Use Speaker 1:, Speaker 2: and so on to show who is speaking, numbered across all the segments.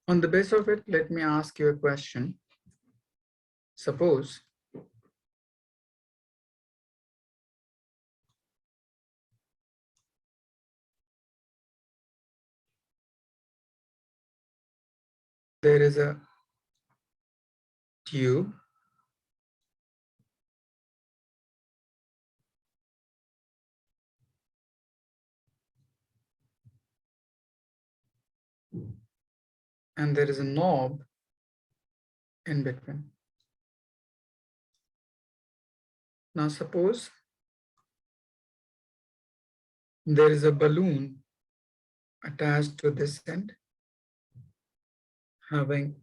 Speaker 1: On the basis of it, let me ask you a question. Suppose there is a tube and there is a knob in between. Now suppose there is a balloon attached to this end having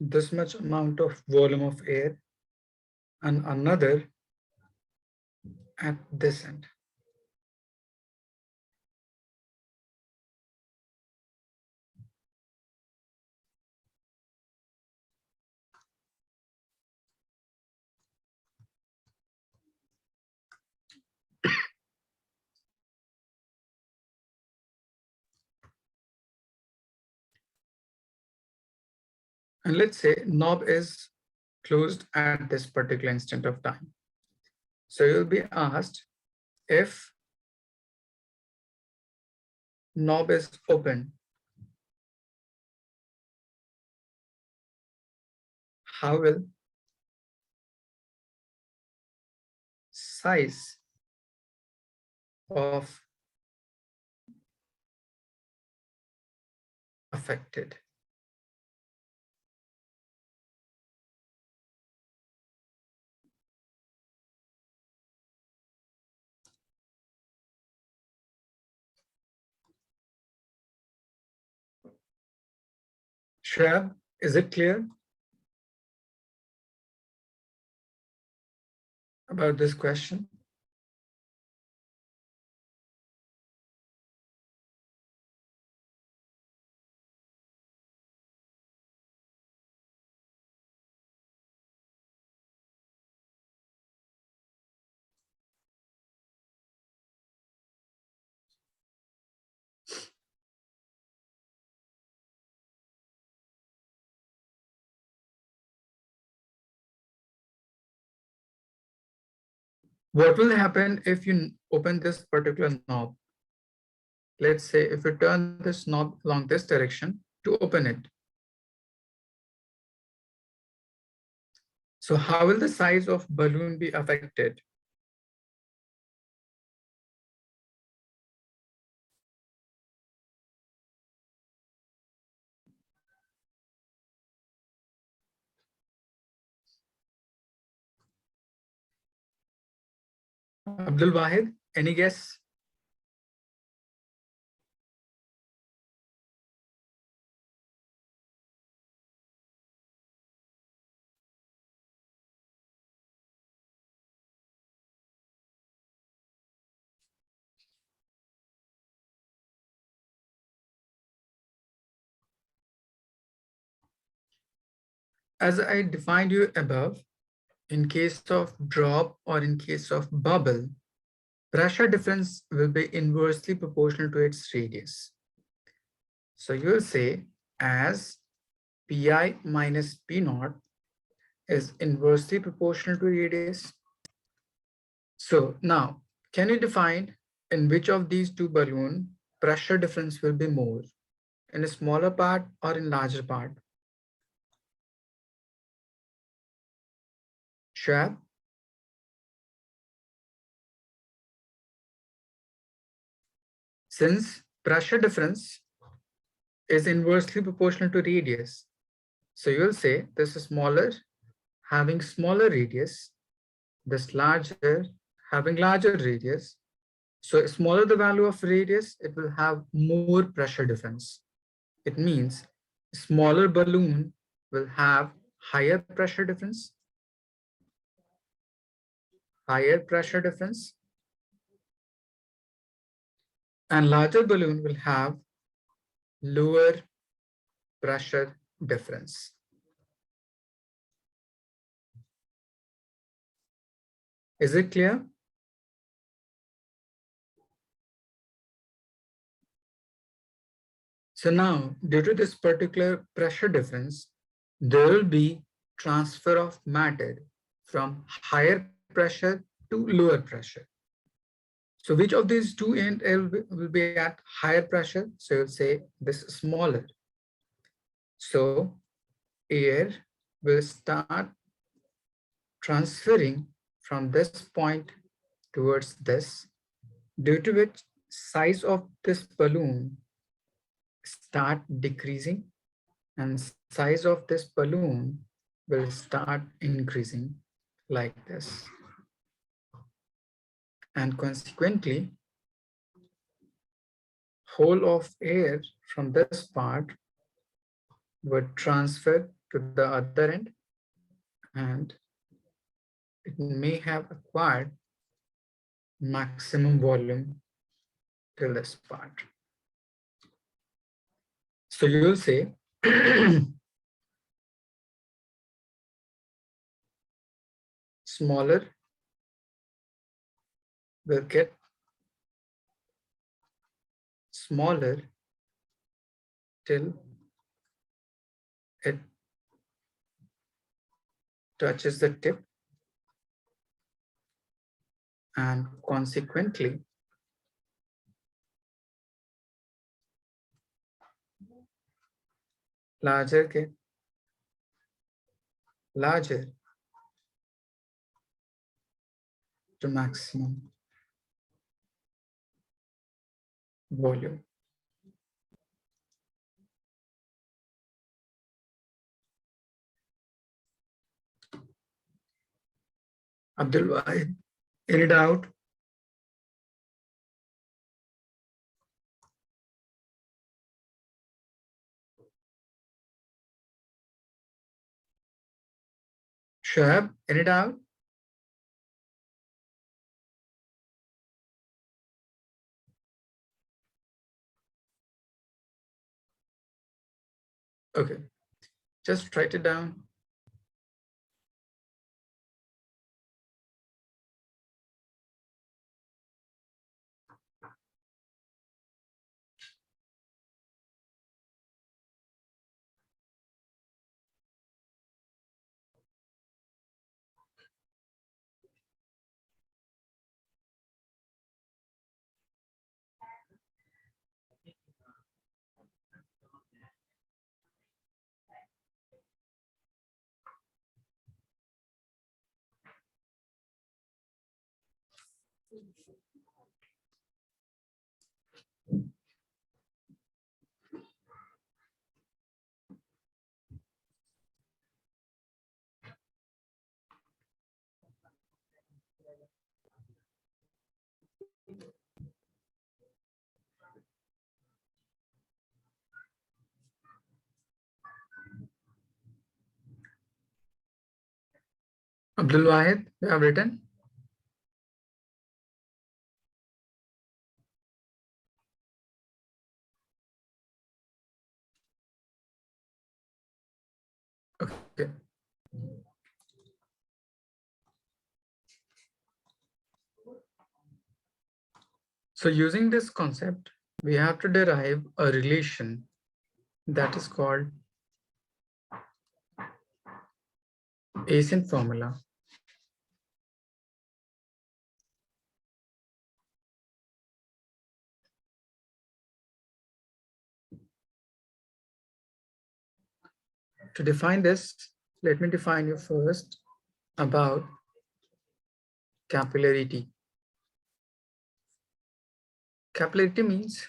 Speaker 1: this much amount of volume of air and another at this end. And let's say knob is closed at this particular instant of time. So you'll be asked if knob is open, how will size of affected? Shrab, is it clear about this question? What will happen if you open this particular knob? Let's say if you turn this knob along this direction to open it. So how will the size of balloon be affected? Abdul Wahid, any guess? As I defined you above, in case of drop or in case of bubble, pressure difference will be inversely proportional to its radius. So you'll say as Pi minus P naught is inversely proportional to radius. So now, can you define in which of these two balloon pressure difference will be more, in a smaller part or in larger part? Shab? Since pressure difference is inversely proportional to radius, so you'll say this is smaller having smaller radius, this larger having larger radius. So smaller the value of radius, it will have more pressure difference. It means smaller balloon will have higher pressure difference, and larger balloon will have lower pressure difference. Is it clear? So now, due to this particular pressure difference, there will be transfer of matter from higher pressure to lower pressure. So which of these two ends will be at higher pressure? So you'll say this smaller. So air will start transferring from this point towards this, due to which size of this balloon start decreasing and size of this balloon will start increasing like this. And consequently, whole of air from this part would transfer to the other end, and it may have acquired maximum volume till this part. So you'll say smaller will get smaller till it touches the tip, and consequently larger get larger to maximum volume. Abdul Wahid, any doubt? Shoaib, any doubt? Okay, just write it down. Abdul Wahid, you have written? Okay. So using this concept, we have to derive a relation that is called Asin formula. To define this, let me define you first about capillarity. Capillarity means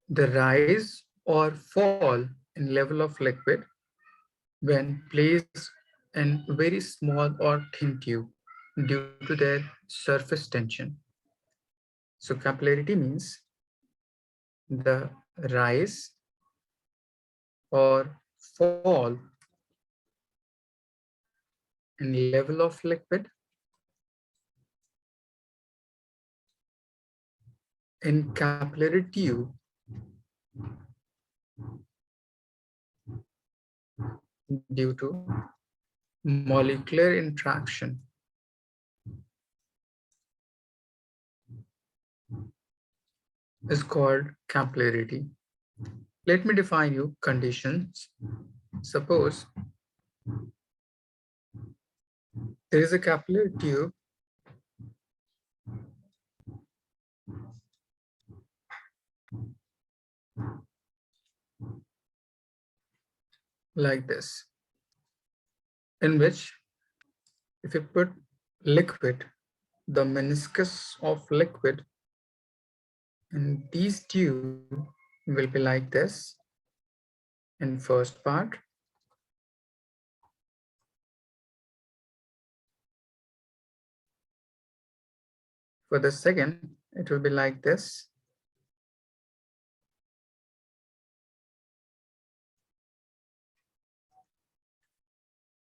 Speaker 1: the rise or fall in level of liquid when placed in very small or thin tube due to their surface tension. So capillarity means the rise or fall in level of liquid in capillary tube due to molecular interaction is called capillarity. Let me define you conditions. Suppose there is a capillary tube like this, in which if you put liquid, the meniscus of liquid in these tube will be like this in first part. For the second, it will be like this.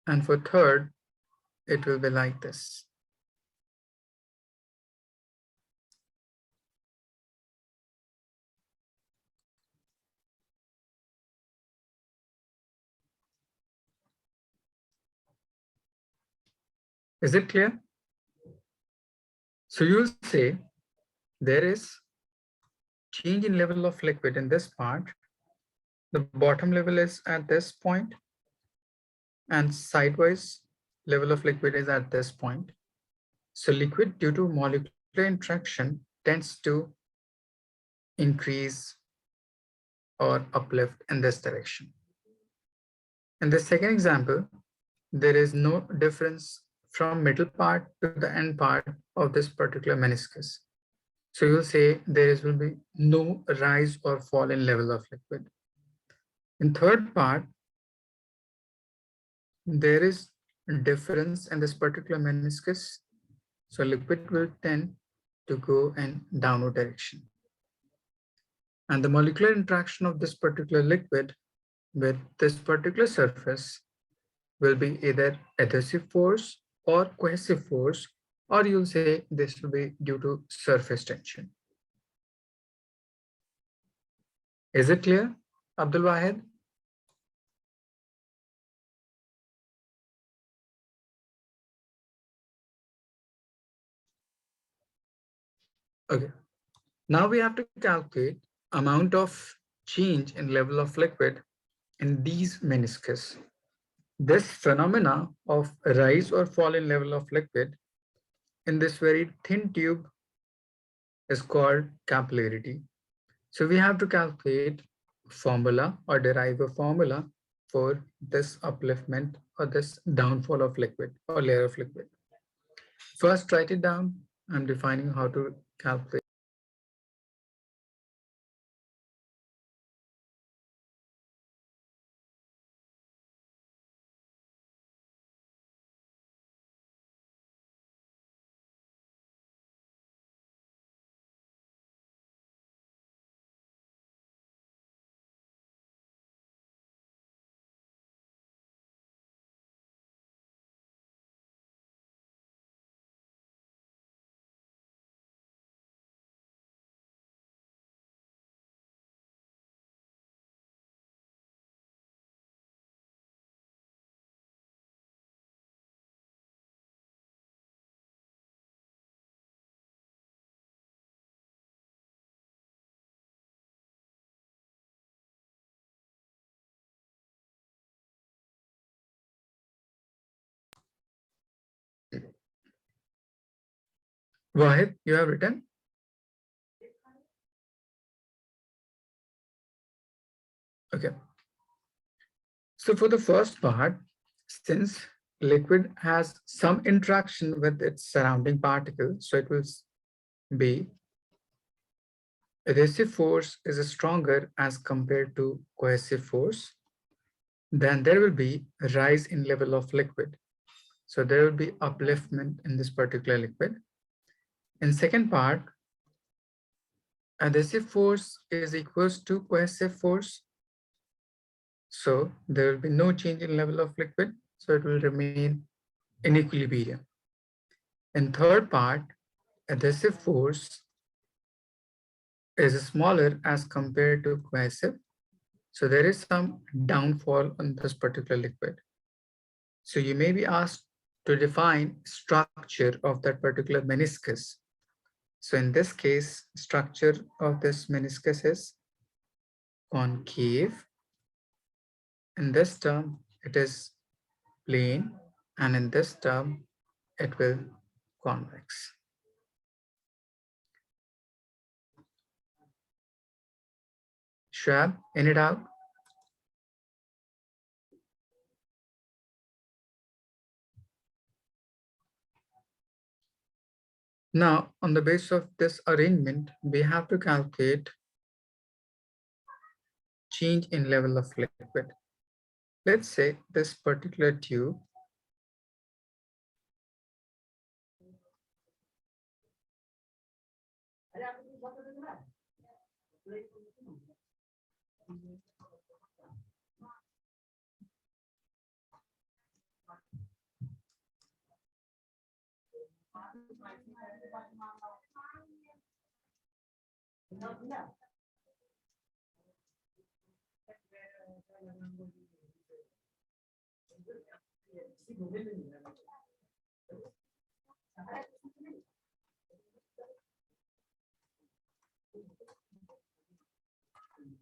Speaker 1: And for third, it will be like this. Is it clear? So you'll say there is change in level of liquid in this part. The bottom level is at this point, and sidewise level of liquid is at this point. So liquid, due to molecular interaction, tends to increase or uplift in this direction. In the second example, there is no difference from middle part to the end part of this particular meniscus. So you'll say will be no rise or fall in level of liquid. In third part, there is difference in this particular meniscus. So liquid will tend to go in downward direction. And the molecular interaction of this particular liquid with this particular surface will be either adhesive force or cohesive force, or you'll say this will be due to surface tension. Is it clear, Abdul Wahid? Okay. Now we have to calculate amount of change in level of liquid in these meniscus. This phenomena of rise or fall in level of liquid in this very thin tube is called capillarity. So we have to calculate formula or derive a formula for this upliftment or this downfall of liquid or layer of liquid. First, write it down. I'm defining how to calculate. Wahid, you have written? Okay. So for the first part, since liquid has some interaction with its surrounding particles, so it will be adhesive force is stronger as compared to cohesive force, then there will be a rise in level of liquid. So there will be upliftment in this particular liquid. In second part, adhesive force is equals to cohesive force. So there will be no change in level of liquid. So it will remain in equilibrium. In third part, adhesive force is smaller as compared to cohesive. So there is some downfall on this particular liquid. So you may be asked to define structure of that particular meniscus. So in this case, structure of this meniscus is concave. In this term, it is plane, and in this term, it will convex. Shab, any doubt? Now, on the basis of this arrangement, we have to calculate change in level of liquid. Let's say this particular tube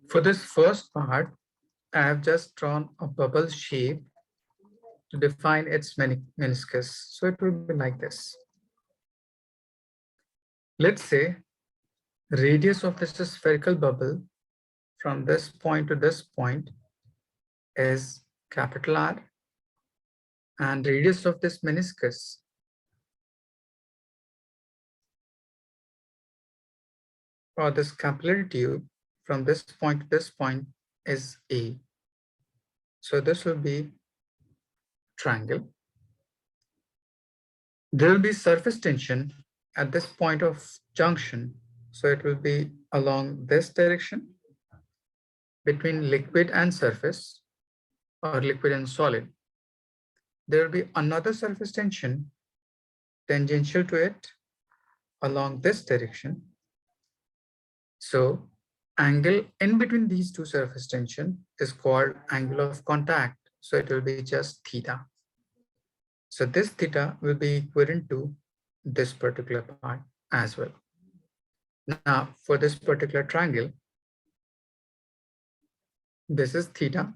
Speaker 1: for this first part, I have just drawn a bubble shape to define its meniscus. So it will be like this. Let's say radius of this spherical bubble from this point to this point is capital R, and radius of this meniscus or this capillary tube from this point to this point is A. So this will be triangle. There will be surface tension at this point of junction. So it will be along this direction between liquid and surface or liquid and solid. There will be another surface tension tangential to it along this direction. So angle in between these two surface tension is called angle of contact. So it will be just theta. So this theta will be equivalent to this particular part as well. Now for this particular triangle, this is theta,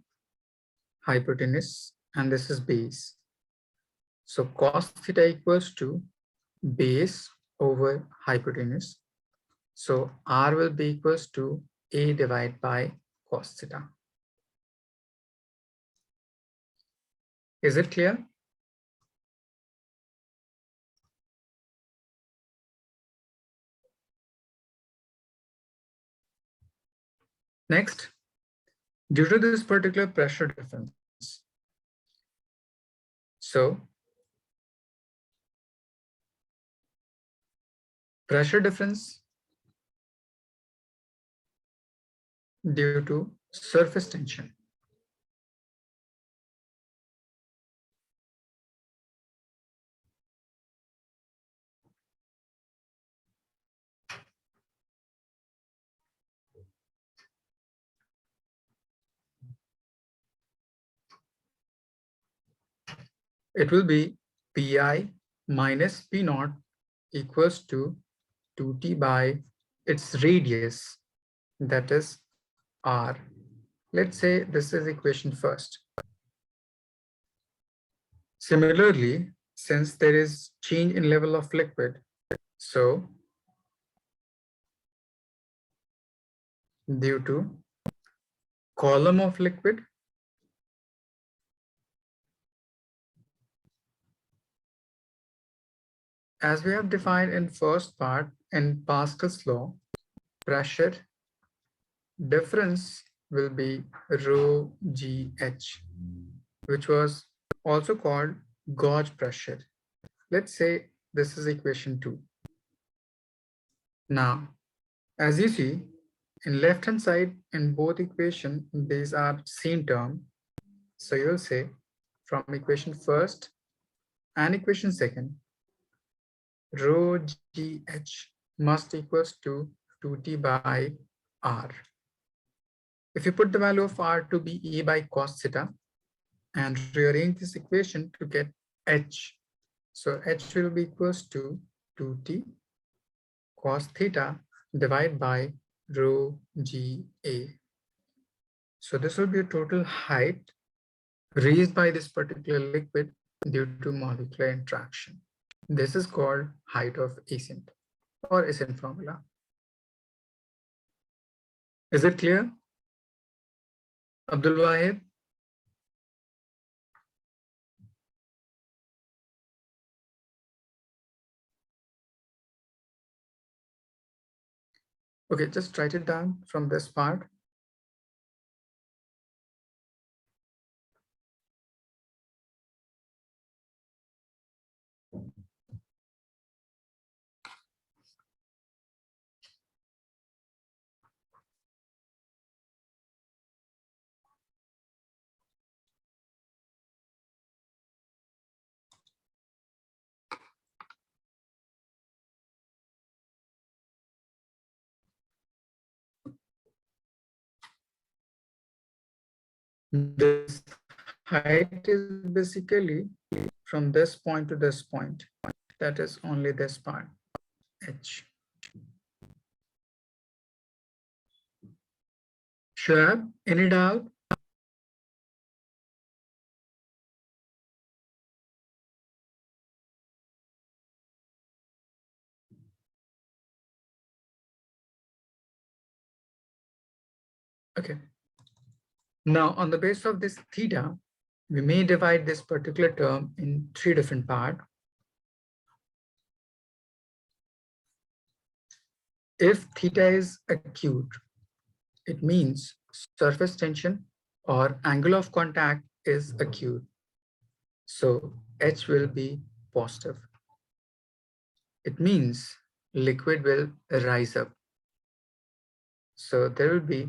Speaker 1: hypotenuse, and this is base. So cos theta equals to base over hypotenuse. So R will be equals to A divided by cos theta. Is it clear? Next, due to this particular pressure difference, so pressure difference due to surface tension. It will be Pi minus P naught equals to 2T by its radius, that is R. Let's say this is equation first. Similarly, since there is change in level of liquid, so due to column of liquid, as we have defined in first part in Pascal's law, pressure difference will be rho GH, which was also called gauge pressure. Let's say this is equation 2. Now, as you see, in left hand side in both equation, these are same term. So you'll say from equation first and equation second, rho GH must equals to 2T by R. If you put the value of R to be E by cos theta and rearrange this equation to get H. So H will be equals to 2T cos theta divided by rho GA. So this will be a total height raised by this particular liquid due to molecular interaction. This is called height of ascent or ascent formula. Is it clear? Abdul Wahid? Okay, just write it down from this part. This height is basically from this point to this point. That is only this part, H. Sure, any doubt? Okay. Now, on the basis of this theta, we may divide this particular term in three different parts. If theta is acute, it means surface tension or angle of contact is acute. So H will be positive. It means liquid will rise up. So there will be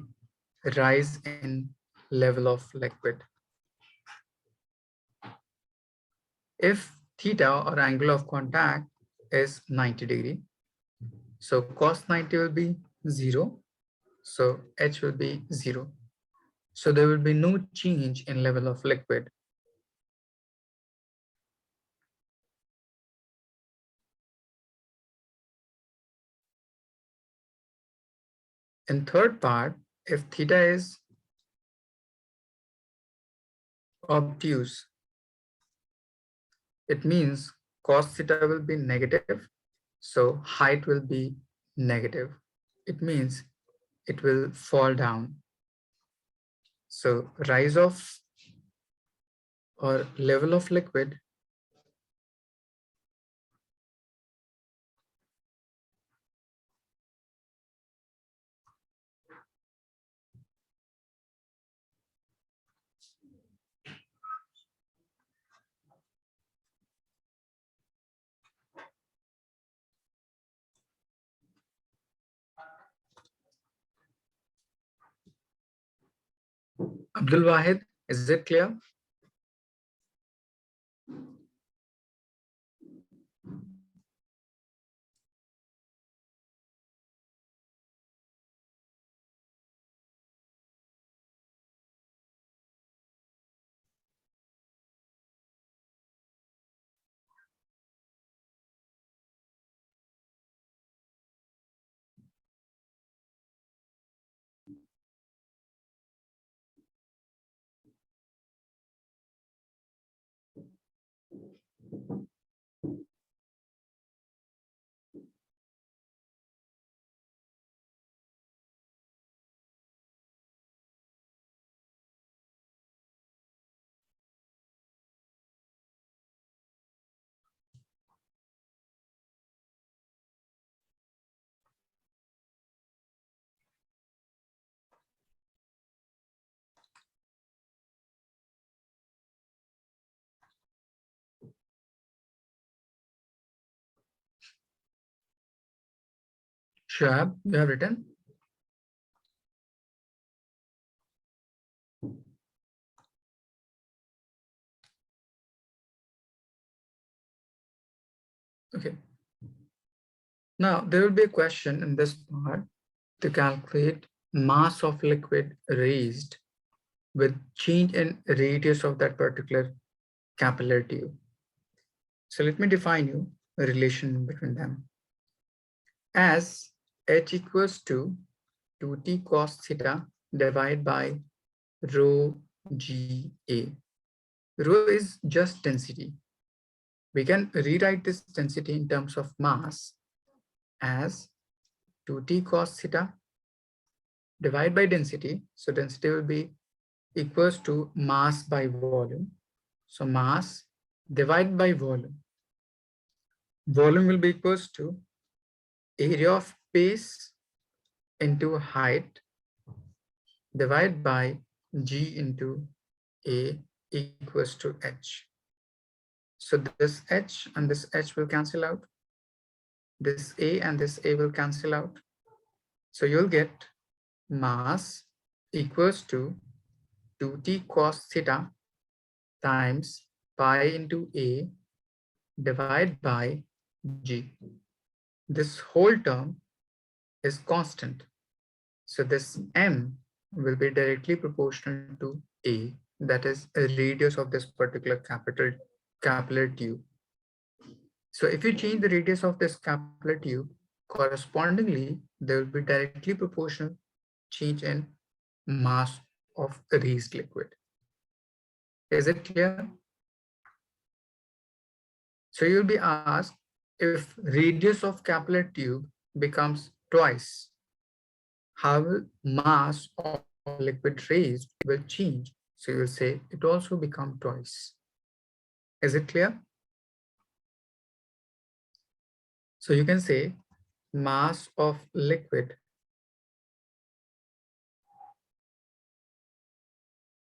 Speaker 1: a rise in level of liquid. If theta or angle of contact is 90 degree, so cos 90 will be 0. So H will be 0. So there will be no change in level of liquid. In third part, if theta is obtuse, it means cos theta will be negative. So height will be negative. It means it will fall down. So rise of or level of liquid Abdul Wahid, is it clear? Shab, you have written? Okay. Now there will be a question in this part to calculate mass of liquid raised with change in radius of that particular capillary tube. So let me define you a relation between them. As H equals to 2t cos theta divided by rho GA. Rho is just density. We can rewrite this density in terms of mass as 2t cos theta divided by density. So density will be equals to mass by volume. So mass divided by volume. Volume will be equals to area of base into height divided by g into a equals to h. So this h and this h will cancel out. This a and this a will cancel out. So you'll get mass equals to 2t cos theta times pi into a divided by g. This whole term is constant. So this m will be directly proportional to a, that is a radius of this particular capillary tube. So if you change the radius of this capillary tube, correspondingly, there will be directly proportional change in mass of raised liquid. Is it clear? So you'll be asked, if radius of capillary tube becomes twice, how will mass of liquid raised will change? So you'll say it also become twice. Is it clear? So you can say mass of liquid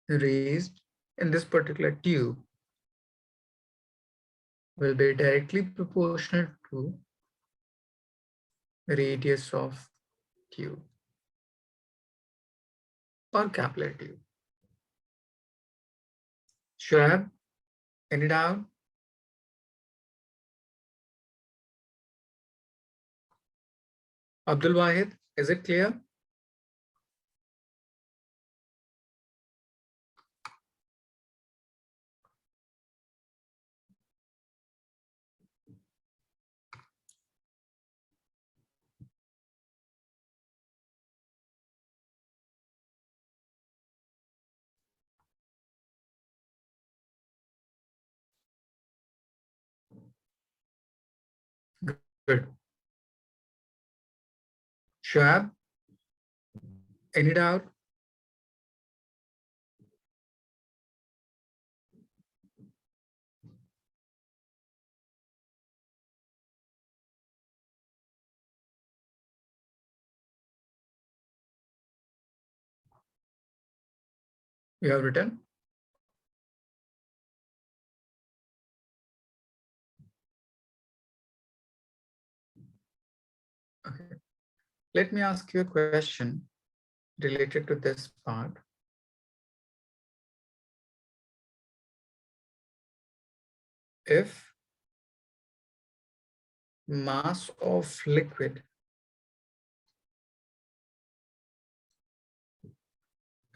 Speaker 1: raised in this particular tube will be directly proportional to radius of tube or capillary tube. Shoaib, any doubt? Abdul Wahid, is it clear? Good. Shoaib, any doubt? You have written? Okay. Let me ask you a question related to this part. If mass of liquid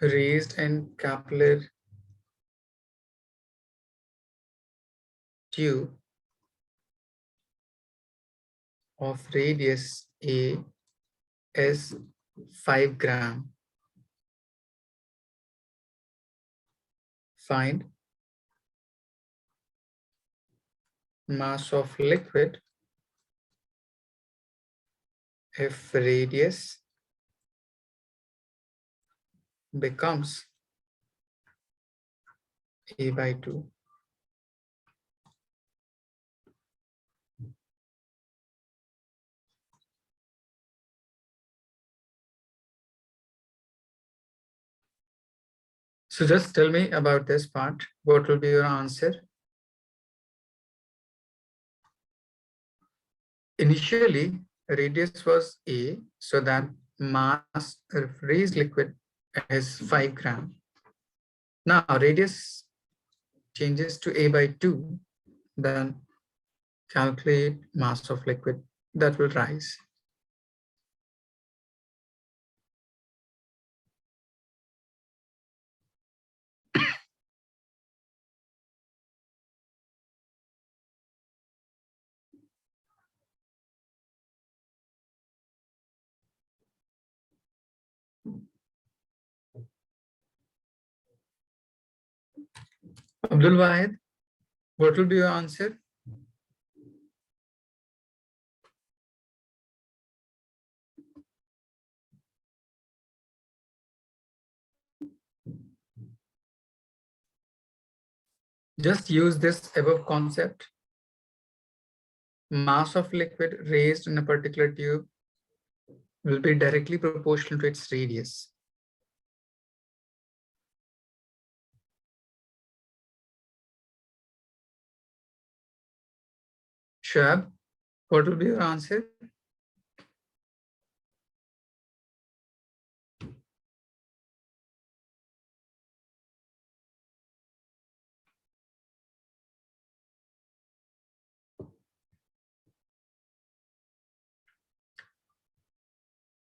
Speaker 1: raised in capillary tube of radius A is 5 gram, find mass of liquid if radius becomes A by 2. So just tell me about this part. What will be your answer? Initially, radius was A, so that mass of raised liquid is 5 gram. Now radius changes to A by 2, then calculate mass of liquid that will rise. Abdul Wahid, what will be your answer? Just use this above concept. Mass of liquid raised in a particular tube will be directly proportional to its radius. Shab, what will be your answer?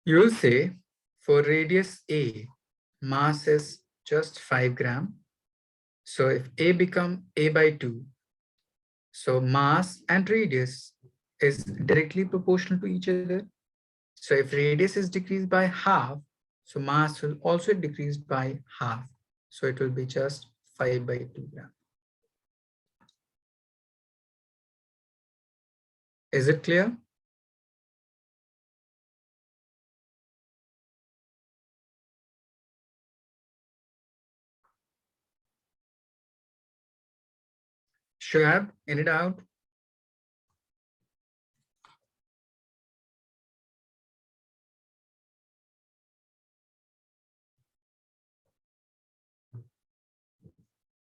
Speaker 1: You will say for radius A, mass is just 5 gram. So if A become A by 2, so mass and radius is directly proportional to each other. So if radius is decreased by half, so mass will also decrease by half. So it will be just 5 by 2 gram. Is it clear? Shoaib, any doubt?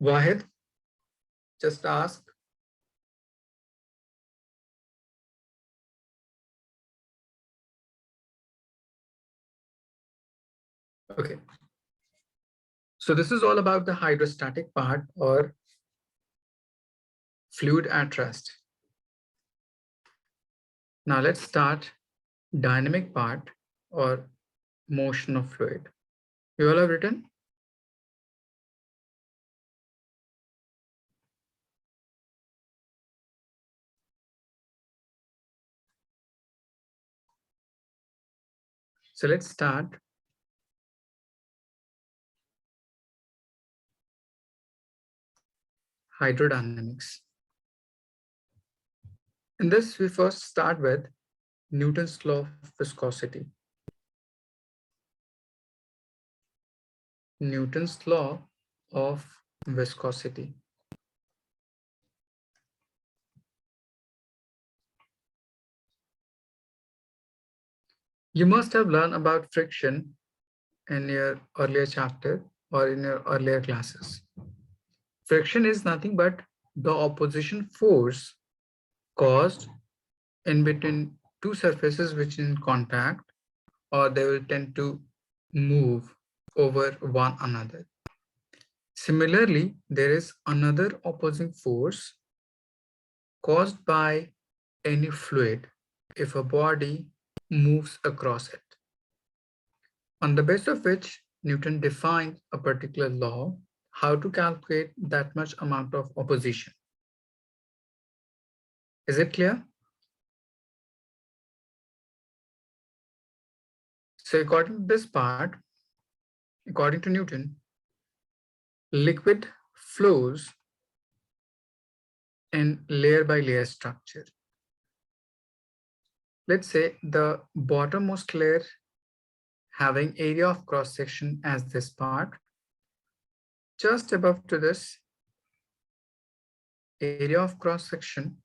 Speaker 1: Wahid, just ask. Okay. So this is all about the hydrostatic part or fluid at rest. Now let's start dynamic part or motion of fluid. You all have written? So let's start. Hydrodynamics. In this, we first start with Newton's law of viscosity. Newton's law of viscosity. You must have learned about friction in your earlier chapter or in your earlier classes. Friction is nothing but the opposition force caused in between two surfaces which are in contact, or they will tend to move over one another. Similarly, there is another opposing force caused by any fluid if a body moves across it, on the basis of which Newton defined a particular law, how to calculate that much amount of opposition. Is it clear? So according to this part, according to Newton, liquid flows in layer by layer structure. Let's say the bottommost layer having area of cross section as this part, just above to this area of cross section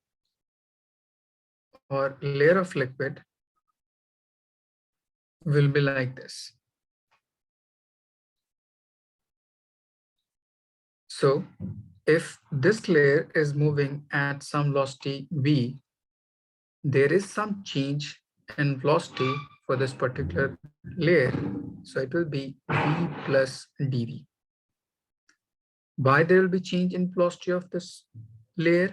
Speaker 1: or layer of liquid will be like this. So if this layer is moving at some velocity v, there is some change in velocity for this particular layer. So it will be v plus dv. Why there will be change in velocity of this layer?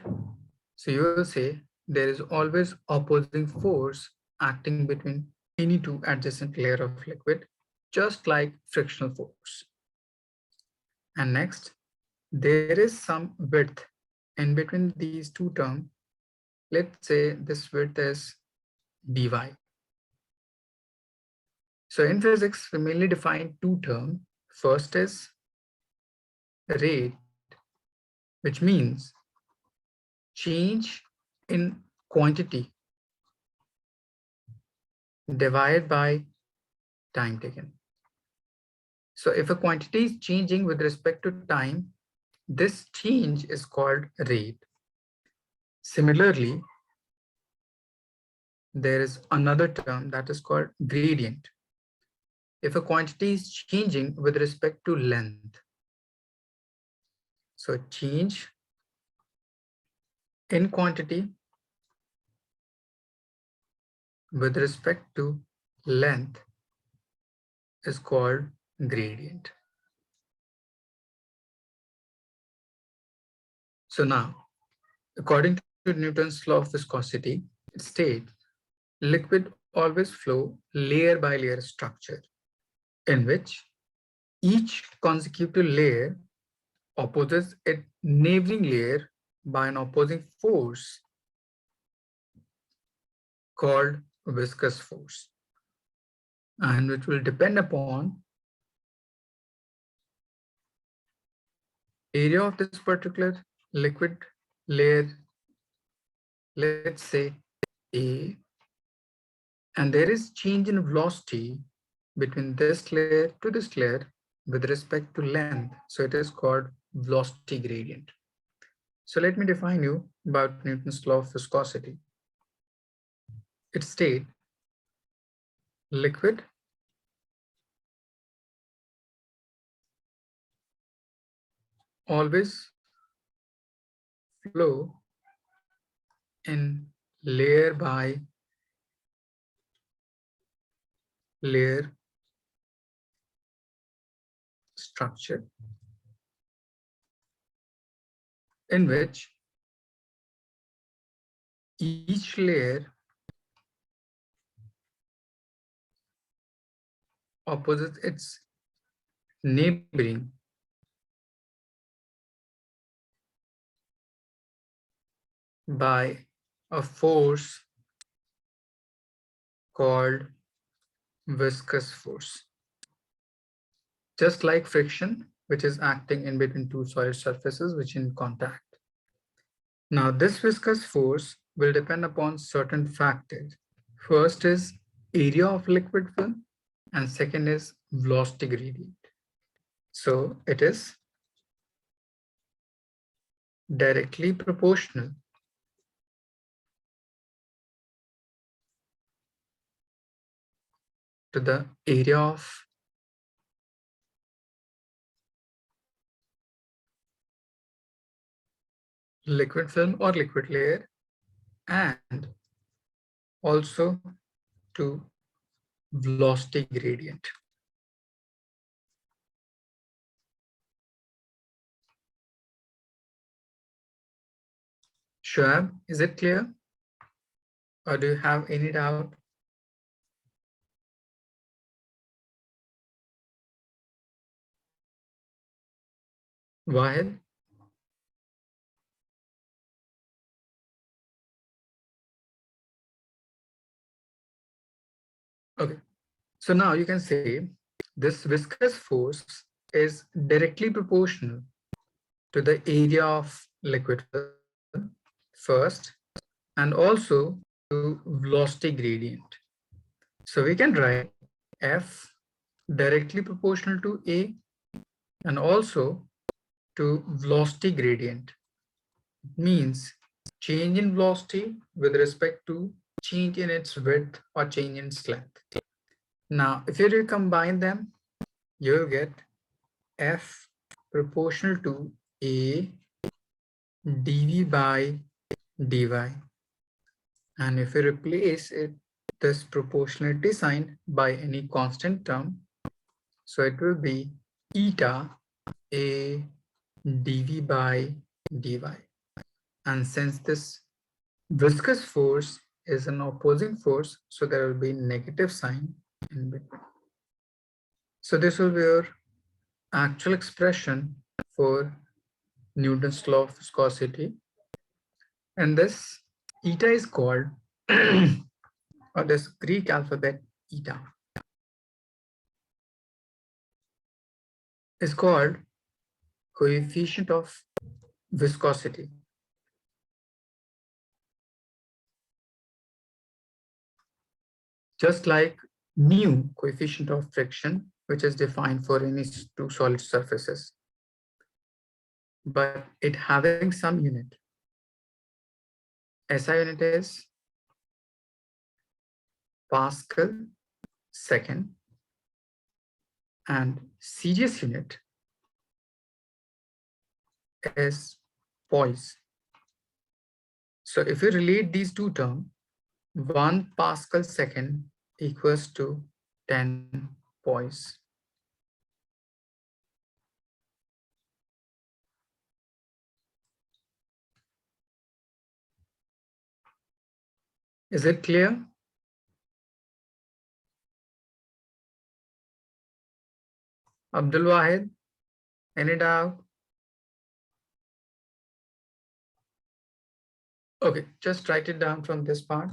Speaker 1: So you will say there is always opposing force acting between any two adjacent layer of liquid, just like frictional force. And next, there is some width in between these two terms. Let's say this width is dy. So in physics, we mainly define two terms. First is rate which means change in quantity divided by time taken. So if a quantity is changing with respect to time, this change is called rate. Similarly, there is another term that is called gradient. If a quantity is changing with respect to length, so change in quantity with respect to length is called gradient. So now, according to Newton's law of viscosity, it states liquid always flow layer by layer structure in which each consecutive layer opposes a neighboring layer by an opposing force called viscous force, and which will depend upon area of this particular liquid layer, let's say A, and there is change in velocity between this layer to this layer with respect to length. So it is called velocity gradient. So let me define you about Newton's law of viscosity. It states liquid always flow in layer by layer structure in which each layer opposes its neighboring by a force called viscous force. Just like friction, which is acting in between two solid surfaces which in contact. Now, this viscous force will depend upon certain factors. First is area of liquid film, and second is velocity gradient. So it is directly proportional to the area of liquid film or liquid layer, and also to velocity gradient. Shoaib, is it clear? Or do you have any doubt? Wahid? Okay. So now you can say this viscous force is directly proportional to the area of liquid film first, and also to velocity gradient. So we can write F directly proportional to A and also to velocity gradient. It means change in velocity with respect to change in its width or change in its length. Now, if you recombine them, you will get F proportional to A dV by dy. And if you replace this proportionality sign by any constant term, so it will be eta A dV by dy. And since this viscous force is an opposing force, so there will be negative sign in between. So this will be your actual expression for Newton's law of viscosity. And this eta is called, or this Greek alphabet eta, is called coefficient of viscosity. Just like mu, coefficient of friction, which is defined for any two solid surfaces, but it having some unit. SI unit is Pascal second, and CGS unit is poise. So if you relate these two terms, 1 Pascal second equals to 10 poise. Is it clear? Abdul Wahid, any doubt? Okay, just write it down from this part.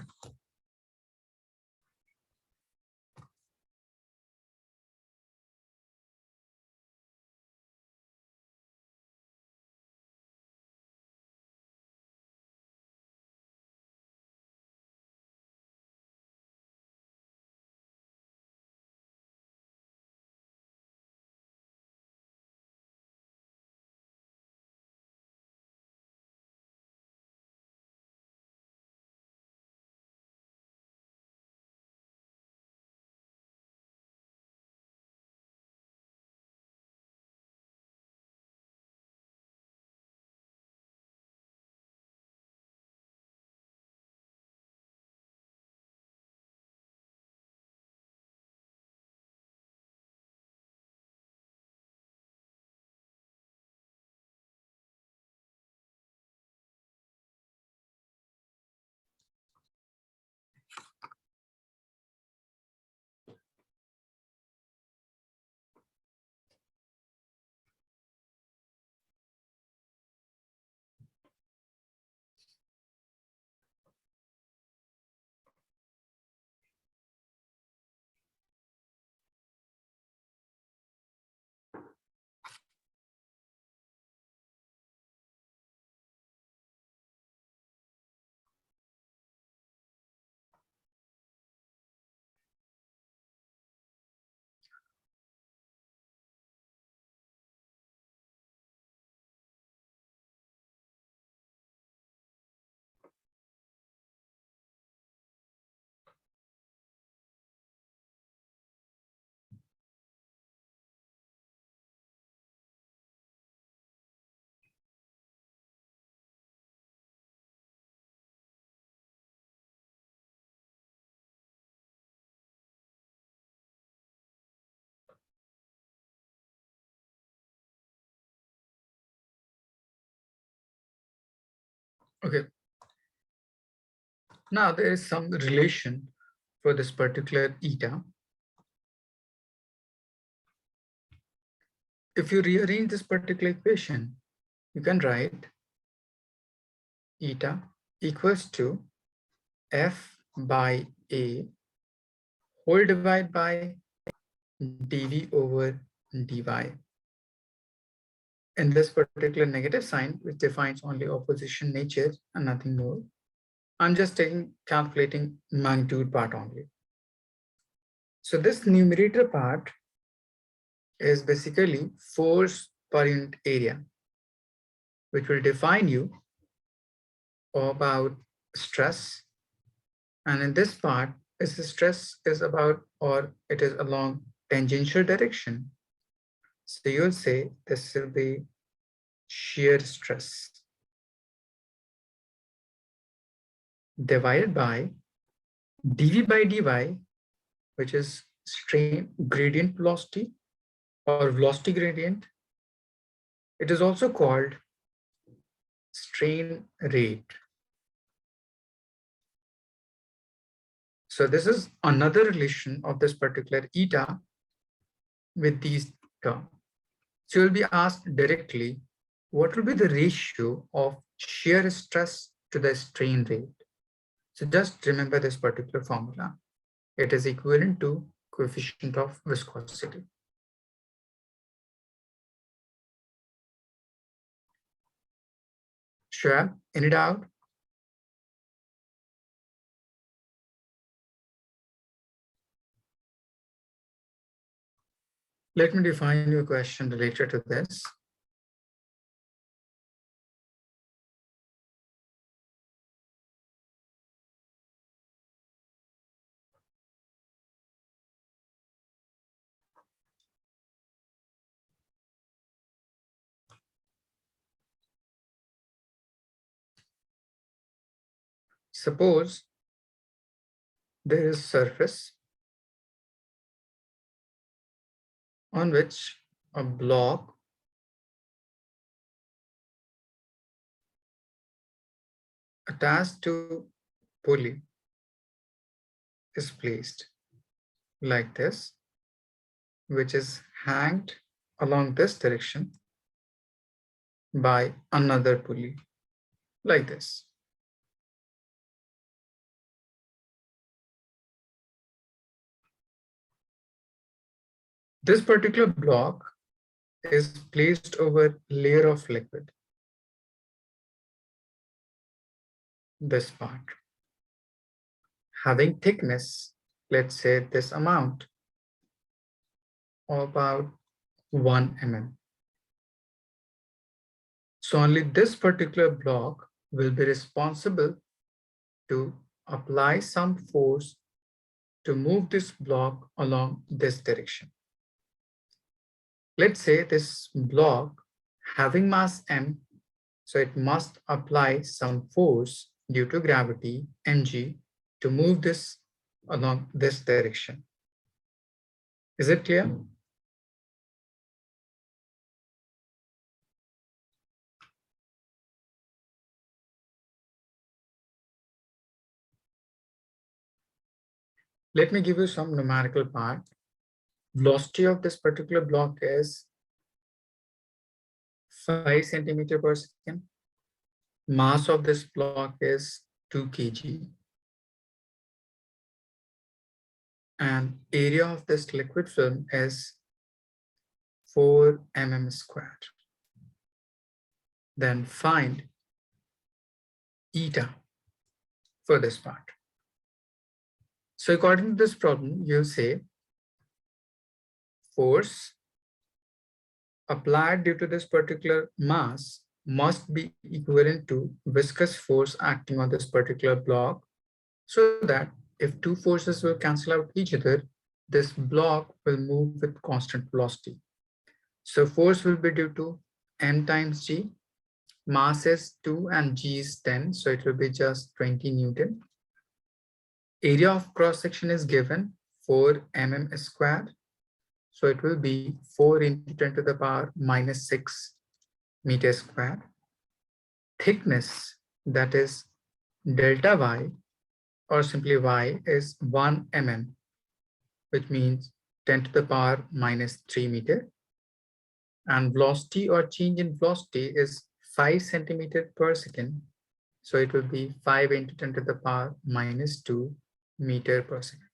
Speaker 1: Okay, now there is some relation for this particular eta. If you rearrange this particular equation, you can write eta equals to F by A whole divided by dV over dy. In this particular negative sign, which defines only opposition nature and nothing more, I'm just calculating magnitude part only. So this numerator part is basically force per unit area, which will define you about stress. And in this part, is the stress is about, or it is along tangential direction. So you'll say this will be shear stress divided by dV by dy, which is strain gradient velocity or velocity gradient. It is also called strain rate. So this is another relation of this particular eta with these terms. So you'll be asked directly, what will be the ratio of shear stress to the strain rate? So just remember this particular formula. It is equivalent to coefficient of viscosity. Sure. Any doubt? Let me define your question related to this. Suppose there is surface on which a block attached to pulley is placed like this, which is hanged along this direction by another pulley like this. This particular block is placed over layer of liquid, this part, having thickness, let's say this amount, of about 1 mm. So only this particular block will be responsible to apply some force to move this block along this direction. Let's say this block having mass m, so it must apply some force due to gravity, mg, to move this along this direction. Is it clear? Let me give you some numerical part. Velocity of this particular block is 5 centimeter per second. Mass of this block is 2 kg. And area of this liquid film is 4 mm squared. Then find eta for this part. So according to this problem, you say force applied due to this particular mass must be equivalent to viscous force acting on this particular block, so that if two forces will cancel out each other, this block will move with constant velocity. So force will be due to m times g, mass is 2 and g is 10, so it will be just 20 Newton. Area of cross section is given 4 mm squared, so it will be 4 into 10 to the power minus 6 meter squared. Thickness, that is delta y, or simply y, is 1 mm, which means 10 to the power minus 3 meter. And velocity or change in velocity is 5 centimeter per second. So it will be 5 into 10 to the power minus 2 meter per second.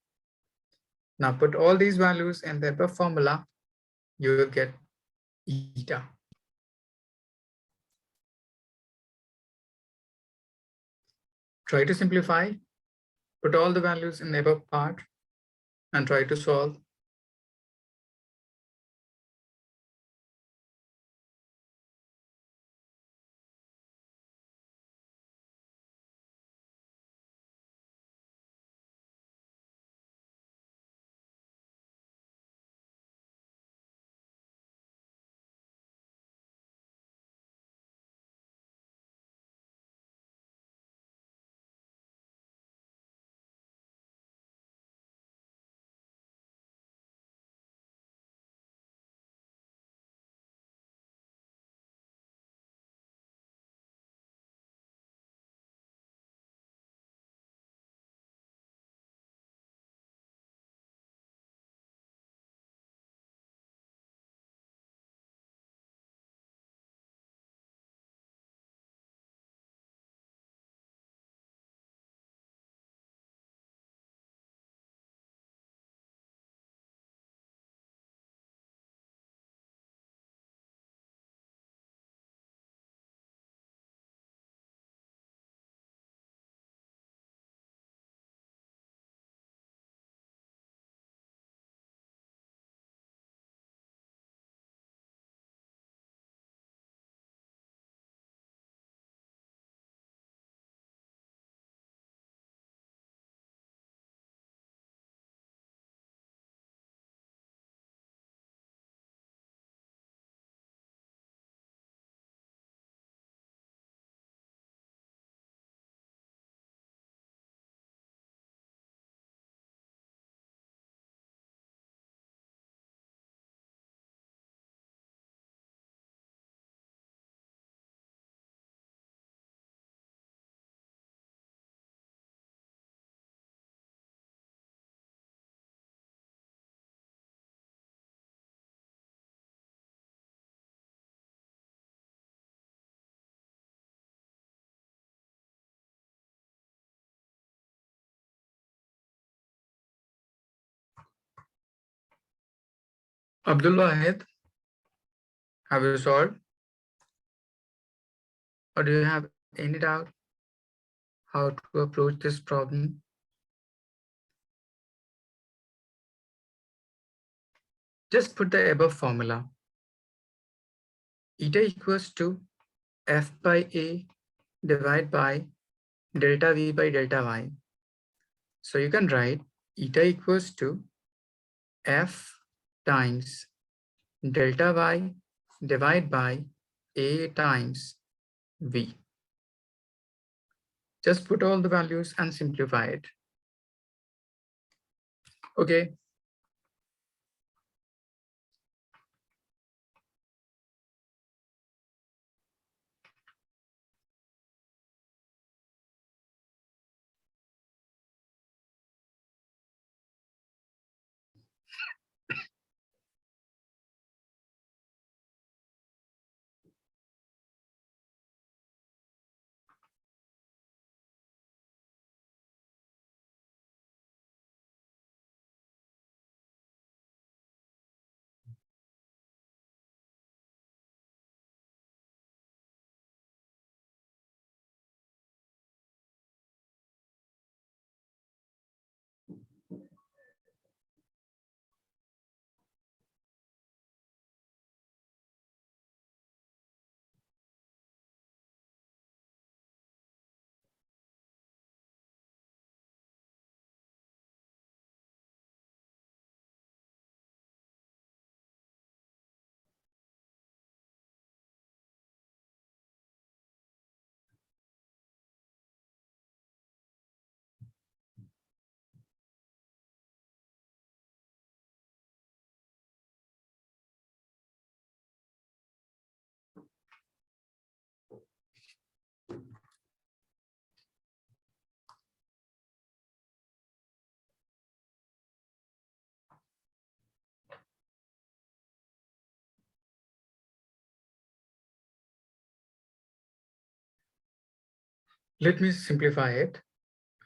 Speaker 1: Now put all these values in the above formula, you will get eta. Try to simplify, put all the values in the above part and try to solve. Abdul Wahid, have you solved? Or do you have any doubt how to approach this problem? Just put the above formula. Eta equals to F by A divided by delta V by delta Y. So you can write eta equals to F times delta Y divided by A times V. Just put all the values and simplify it. Okay. Let me simplify it.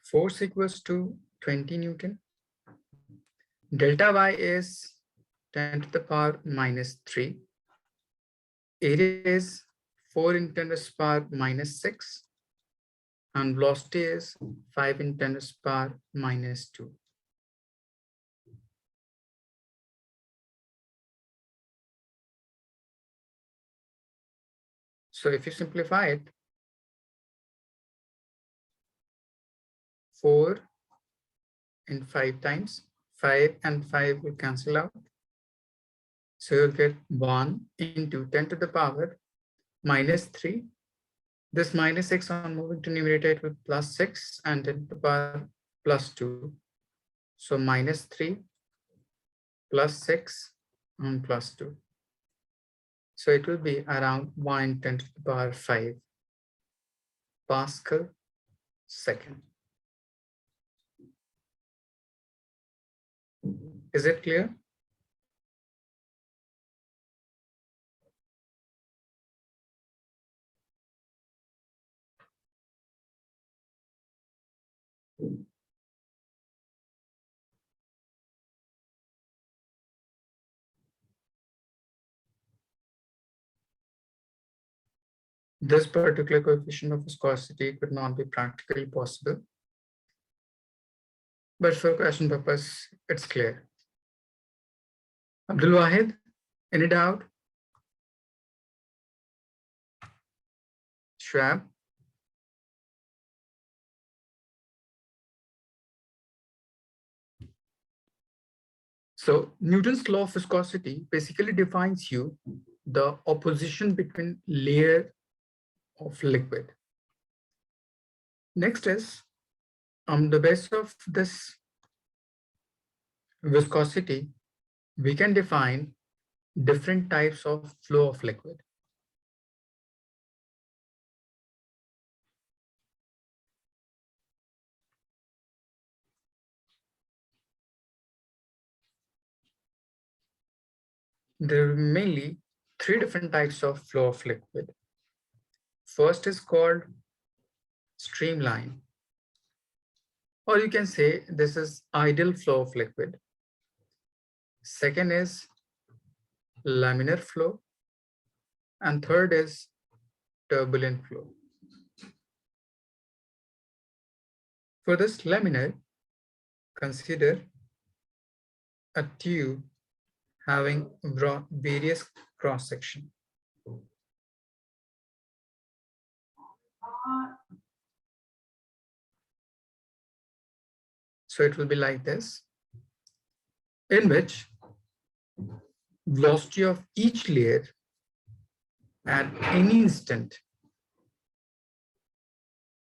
Speaker 1: Force equals to 20 Newton. Delta Y is 10 to the power minus 3. Area is 4 in 10 to the power minus 6. And velocity is 5 in 10 to the power minus 2. So if you simplify it, 4 and 5 times, 5 and 5 will cancel out. So you'll get 1 into 10 to the power minus 3. This minus 6 on moving to numerator, it will plus 6 and 10 to the power plus 2. So minus 3 plus 6 and plus 2. So it will be around 1 10 to the power 5 Pascal second. Is it clear? This particular coefficient of viscosity could not be practically possible, but for question purpose, it's clear. Abdul Wahid, any doubt? Schwab? So Newton's law of viscosity basically defines you the opposition between layer of liquid. Next is on the basis of this viscosity, we can define different types of flow of liquid. There are mainly 3 different types of flow of liquid. First is called streamline, or you can say this is ideal flow of liquid. Second is laminar flow, and third is turbulent flow. For this laminar, consider a tube having various cross-section. So it will be like this, in which velocity of each layer at any instant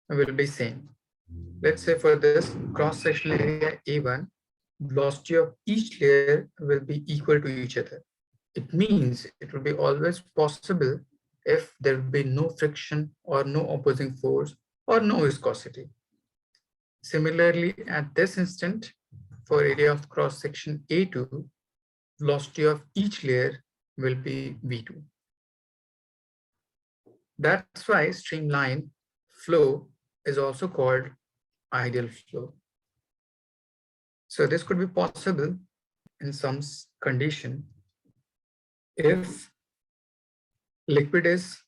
Speaker 1: will be same. Let's say for this cross-sectional area A1, velocity of each layer will be equal to each other. It means it will be always possible if there will be no friction or no opposing force or no viscosity. Similarly, at this instant, for area of cross-section A2, velocity of each layer will be V2. That's why streamline flow is also called ideal flow. So this could be possible in some condition if liquid is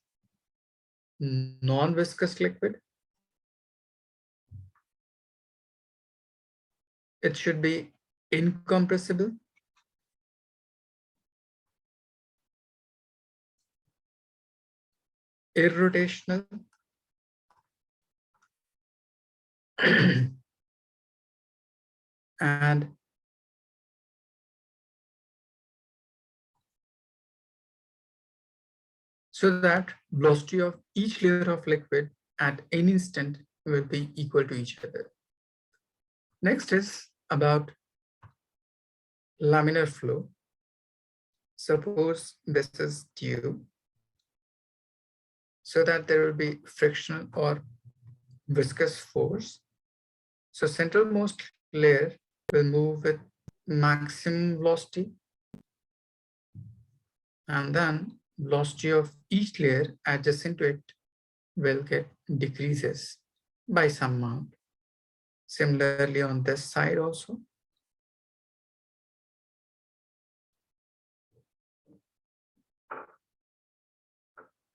Speaker 1: non-viscous liquid, it should be incompressible, irrotational, and so that velocity of each layer of liquid at any instant will be equal to each other. Next is about laminar flow. Suppose this is tube, so that there will be frictional or viscous force. So centralmost layer will move with maximum velocity, and then velocity of each layer adjacent to it will get decreases by some amount. Similarly on this side also.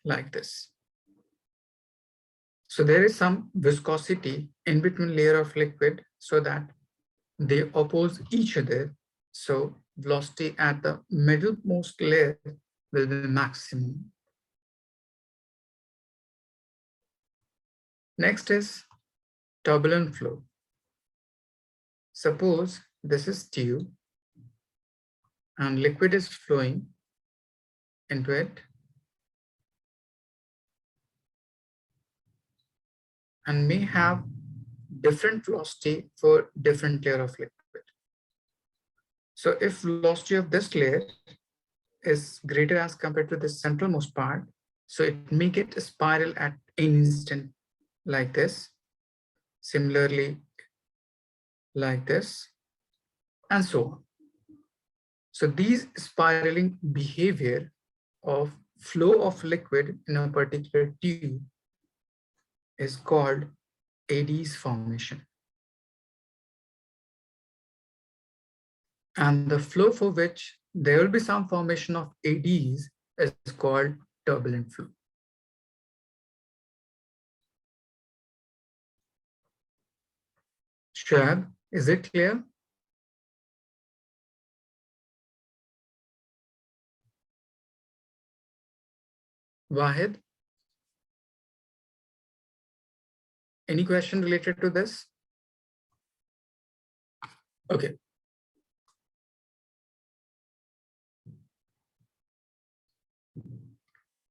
Speaker 1: Like this. So there is some viscosity in between layer of liquid so that they oppose each other. So velocity at the middlemost layer will be maximum. Next is turbulent flow. Suppose this is tube and liquid is flowing into it, and may have different velocity for different layer of liquid. So if velocity of this layer is greater as compared to the centralmost part, so it may get a spiral at any instant like this. Similarly, like this, and so on. So these spiraling behavior of flow of liquid in a particular tube is called eddies formation. And the flow for which there will be some formation of eddies is called turbulent flow. Shab, is it clear? Wahid, any question related to this? Okay.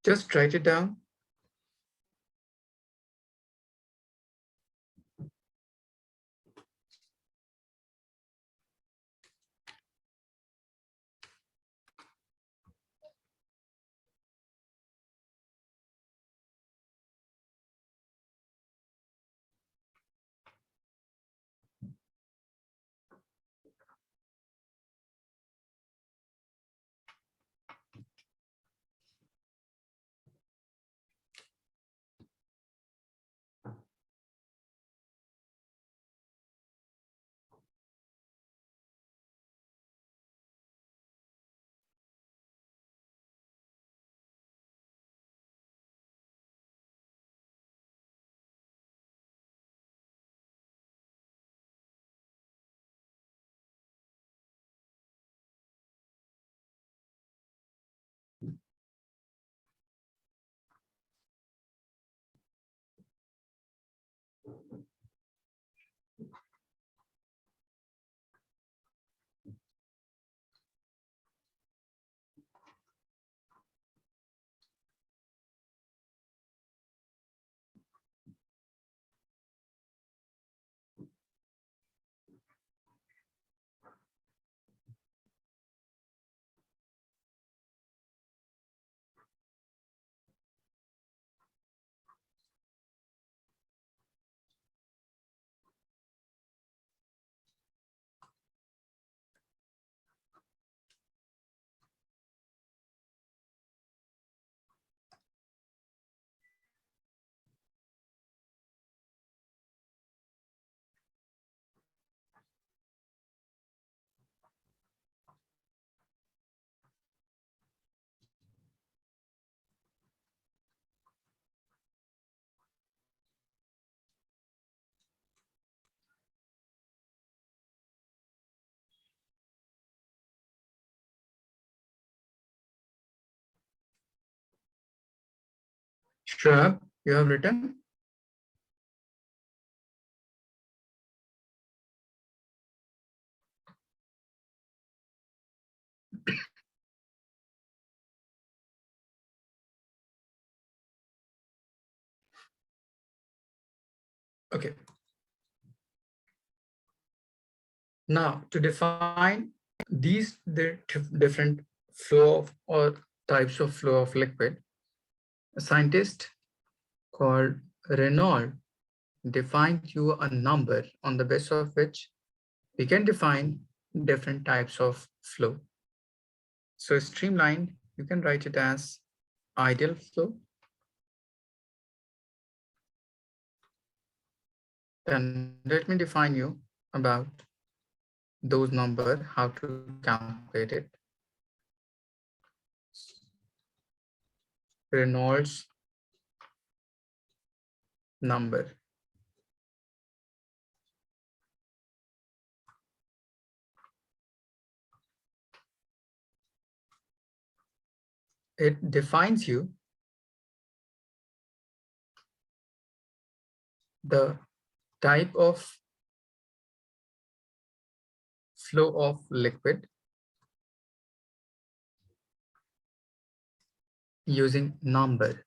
Speaker 1: Just write it down. Shrub, you have written? Okay. Now, to define these different flow of or types of flow of liquid, a scientist called Renault defined you a number on the basis of which we can define different types of flow. So streamlined, you can write it as ideal flow. Then let me define you about those number, how to calculate it. Reynolds number. It defines you the type of flow of liquid using number.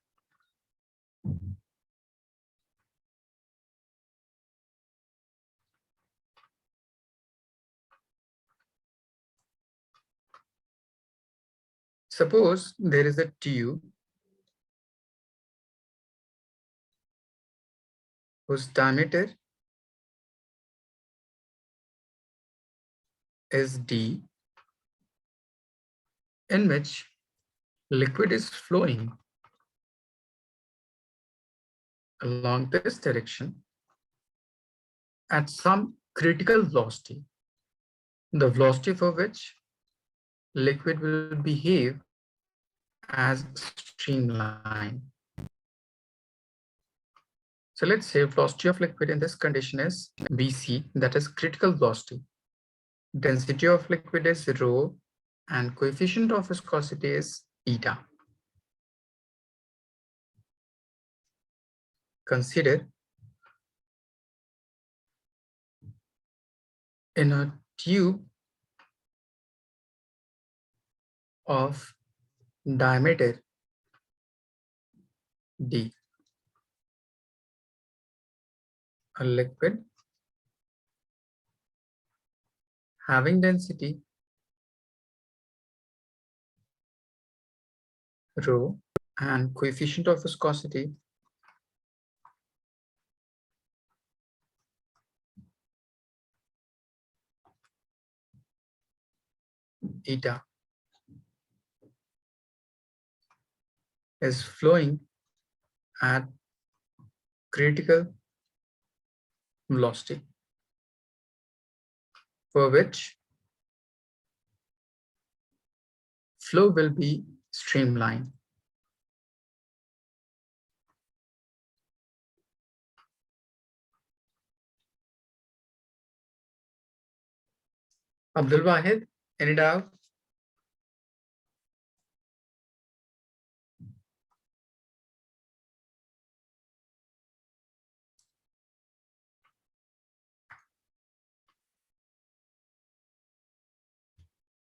Speaker 1: Suppose there is a tube whose diameter is D, in which liquid is flowing along this direction at some critical velocity, the velocity for which liquid will behave as streamline. So let's say velocity of liquid in this condition is Vc, that is critical velocity. Density of liquid is rho, and coefficient of viscosity is eta. Consider in a tube of diameter d, a liquid having density rho and coefficient of viscosity eta is flowing at critical velocity, for which flow will be streamlined. Abdul Wahid, any doubt?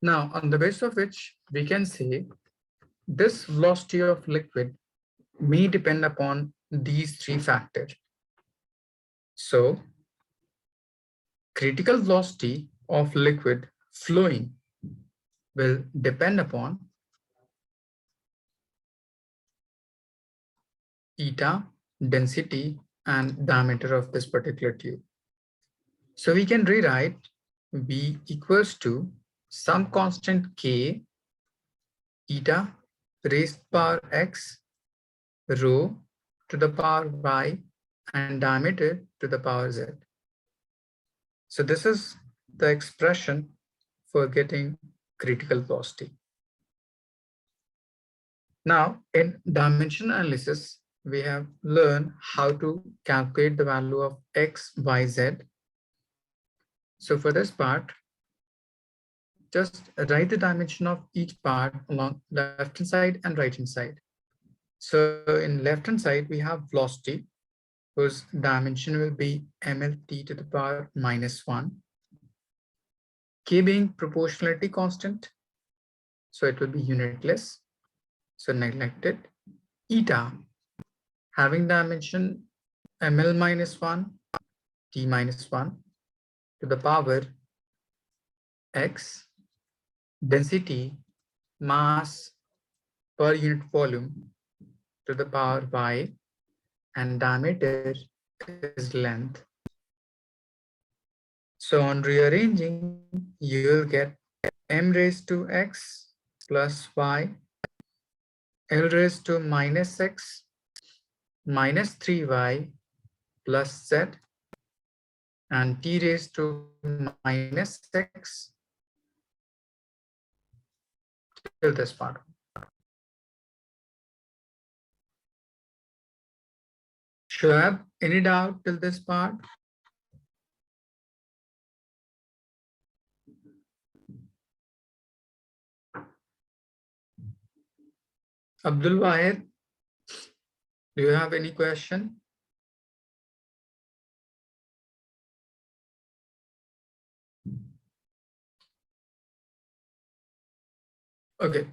Speaker 1: Now, on the basis of which we can say this velocity of liquid may depend upon these three factors. So, critical velocity of liquid flowing will depend upon eta, density, and diameter of this particular tube. So we can rewrite V equals to some constant K eta raised power x rho to the power y and diameter to the power z. So this is the expression for getting critical velocity. Now, in dimension analysis, we have learned how to calculate the value of x, y, z. So for this part, just write the dimension of each part along left hand side and right hand side. So in left hand side, we have velocity, whose dimension will be mlt to the power -1, k being proportionality constant, so it will be unitless, so neglected. Eta having dimension ml -1, t -1 to the power x, density, mass per unit volume to the power y, and diameter is length. So on rearranging, you'll get m raised to x plus y, l raised to -x minus 3y plus z, and t raised to -x till this part. Shoaib, any doubt till this part? Abdul Wahid, do you have any question? Okay,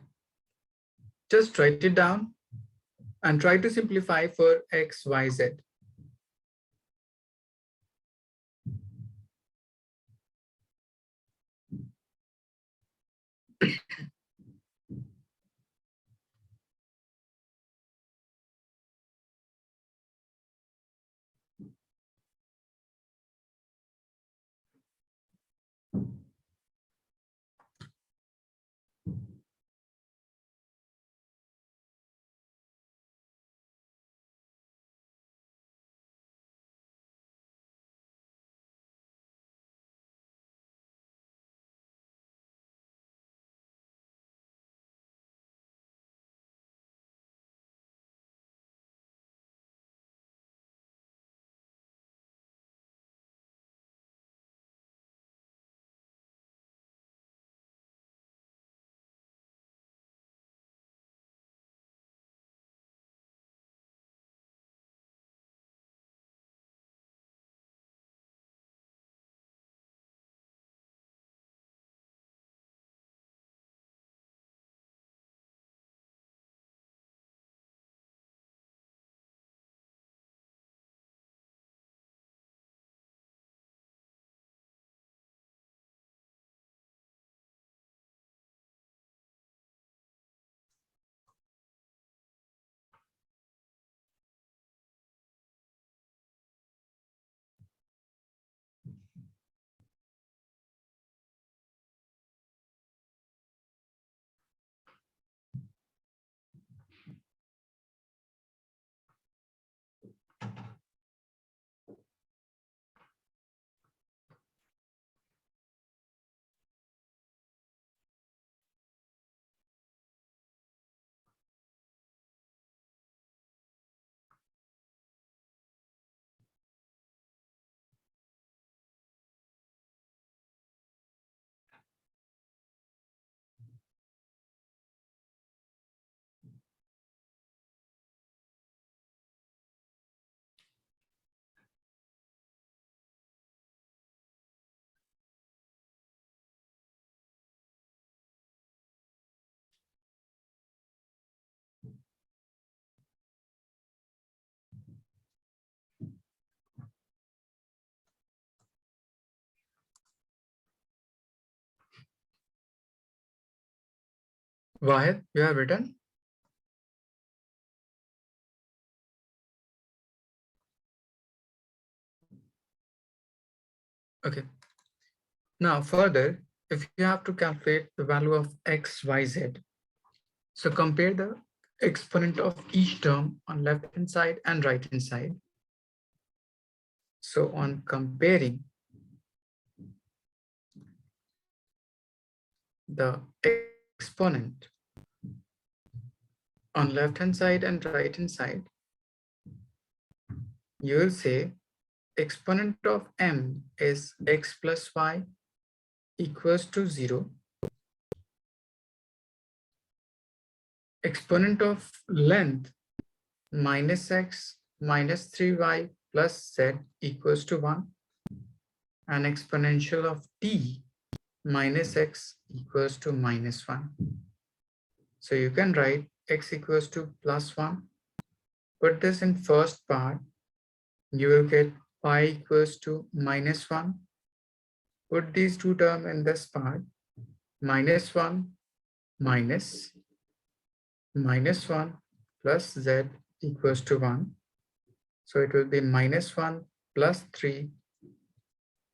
Speaker 1: just write it down and try to simplify for x, y, z. Wahid, you have written? Okay. Now further, if you have to calculate the value of x, y, z, so compare the exponent of each term on left hand side and right hand side. So on comparing the exponent on left hand side and right hand side, you will say exponent of m is x plus y equals to 0. Exponent of length minus x minus 3y plus z equals to 1, and exponential of t minus x equals to minus 1. So you can write x equals to plus 1. Put this in first part. You will get pi equals to minus 1. Put these two terms in this part. Minus 1 minus 1 plus z equals to 1. So it will be minus 1 plus 3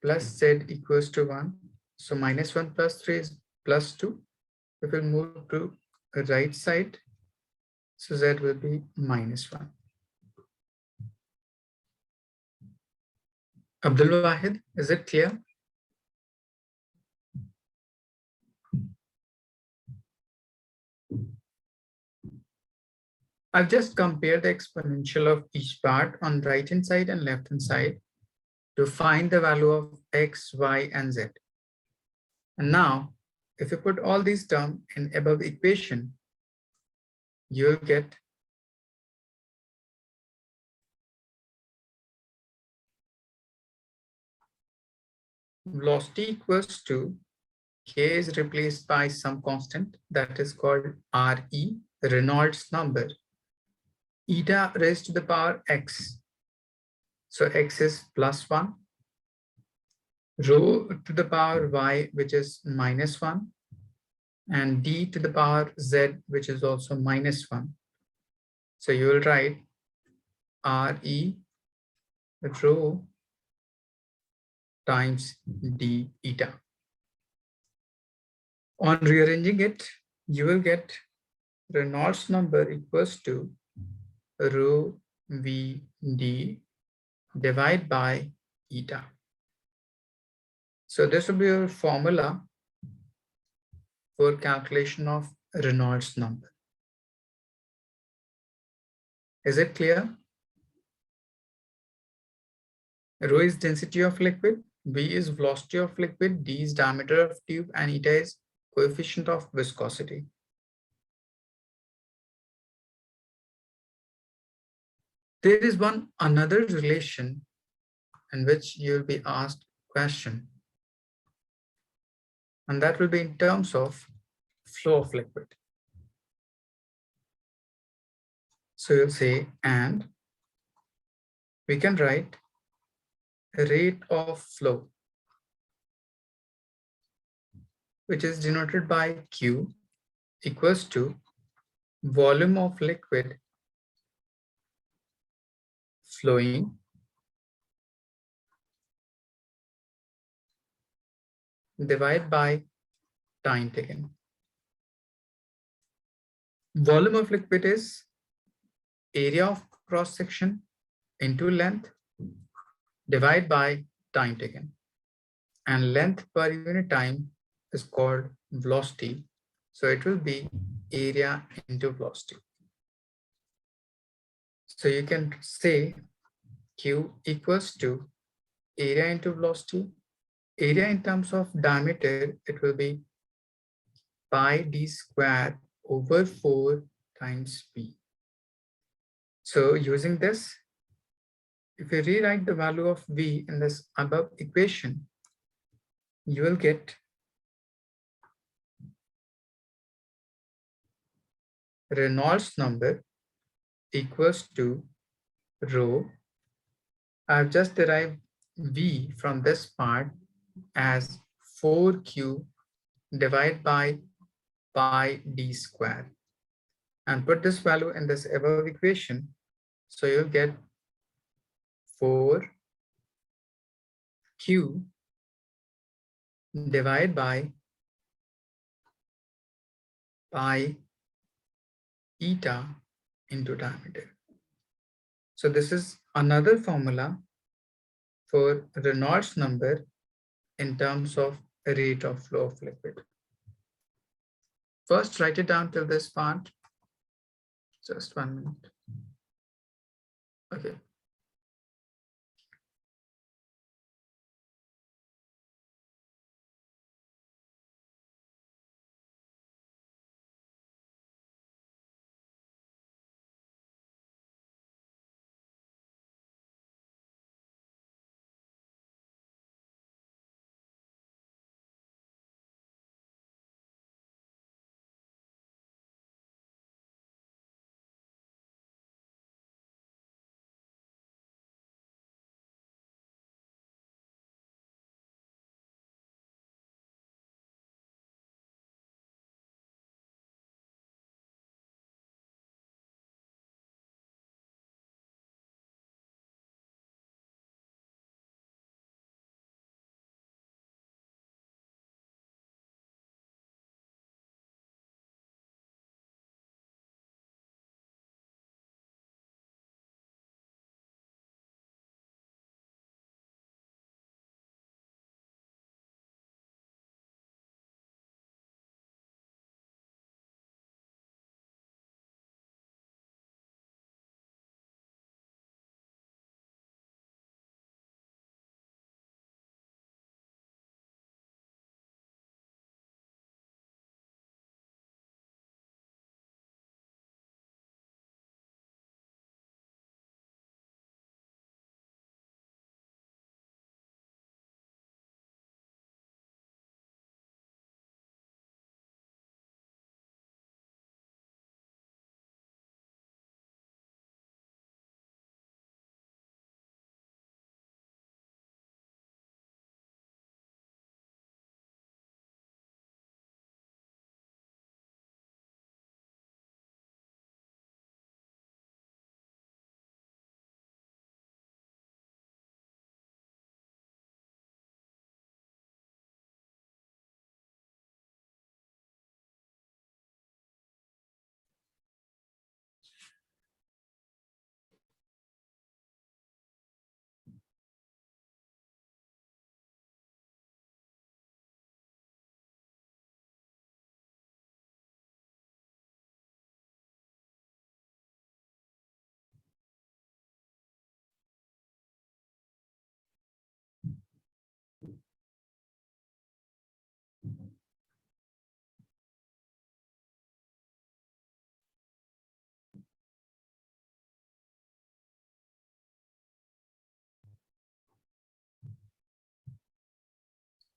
Speaker 1: plus z equals to 1. So minus 1 plus 3 is plus 2. If we move to the right side, so z will be minus 1. Abdul Wahid, is it clear? I've just compared the exponential of each part on right hand side and left hand side to find the value of x, y, and z. And now, if you put all these terms in above equation, you'll get velocity equals to k is replaced by some constant that is called Re, Reynolds number, eta raised to the power x. So x is plus 1, rho to the power y, which is minus 1, and d to the power z, which is also minus 1. So you will write Re rho times d eta. On rearranging it, you will get Reynolds number equals to rho v d divided by eta. So this will be your formula for calculation of Reynolds number. Is it clear? Rho is density of liquid, v is velocity of liquid, d is diameter of tube, and eta is coefficient of viscosity. There is another relation in which you will be asked question, and that will be in terms of flow of liquid. So you'll say, and we can write rate of flow, which is denoted by Q, equals to volume of liquid flowing divided by time taken. Volume of liquid is area of cross section into length divided by time taken, and length per unit time is called velocity. So it will be area into velocity. So you can say Q equals to area into velocity. Area in terms of diameter, it will be pi d square over 4 times p. So using this, if you rewrite the value of v in this above equation, you will get Reynolds number equals to rho. I've just derived v from this part as 4q divided by pi d square, and put this value in this above equation. So you'll get 4q divided by pi eta into diameter. So this is another formula for Reynolds number in terms of rate of flow of liquid. First, write it down till this part. Just 1 minute. Okay.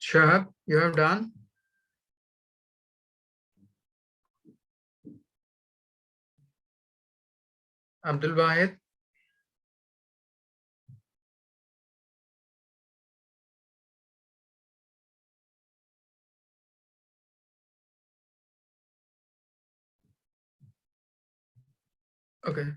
Speaker 1: Shahab, you have done? Abdul Wahid? Okay.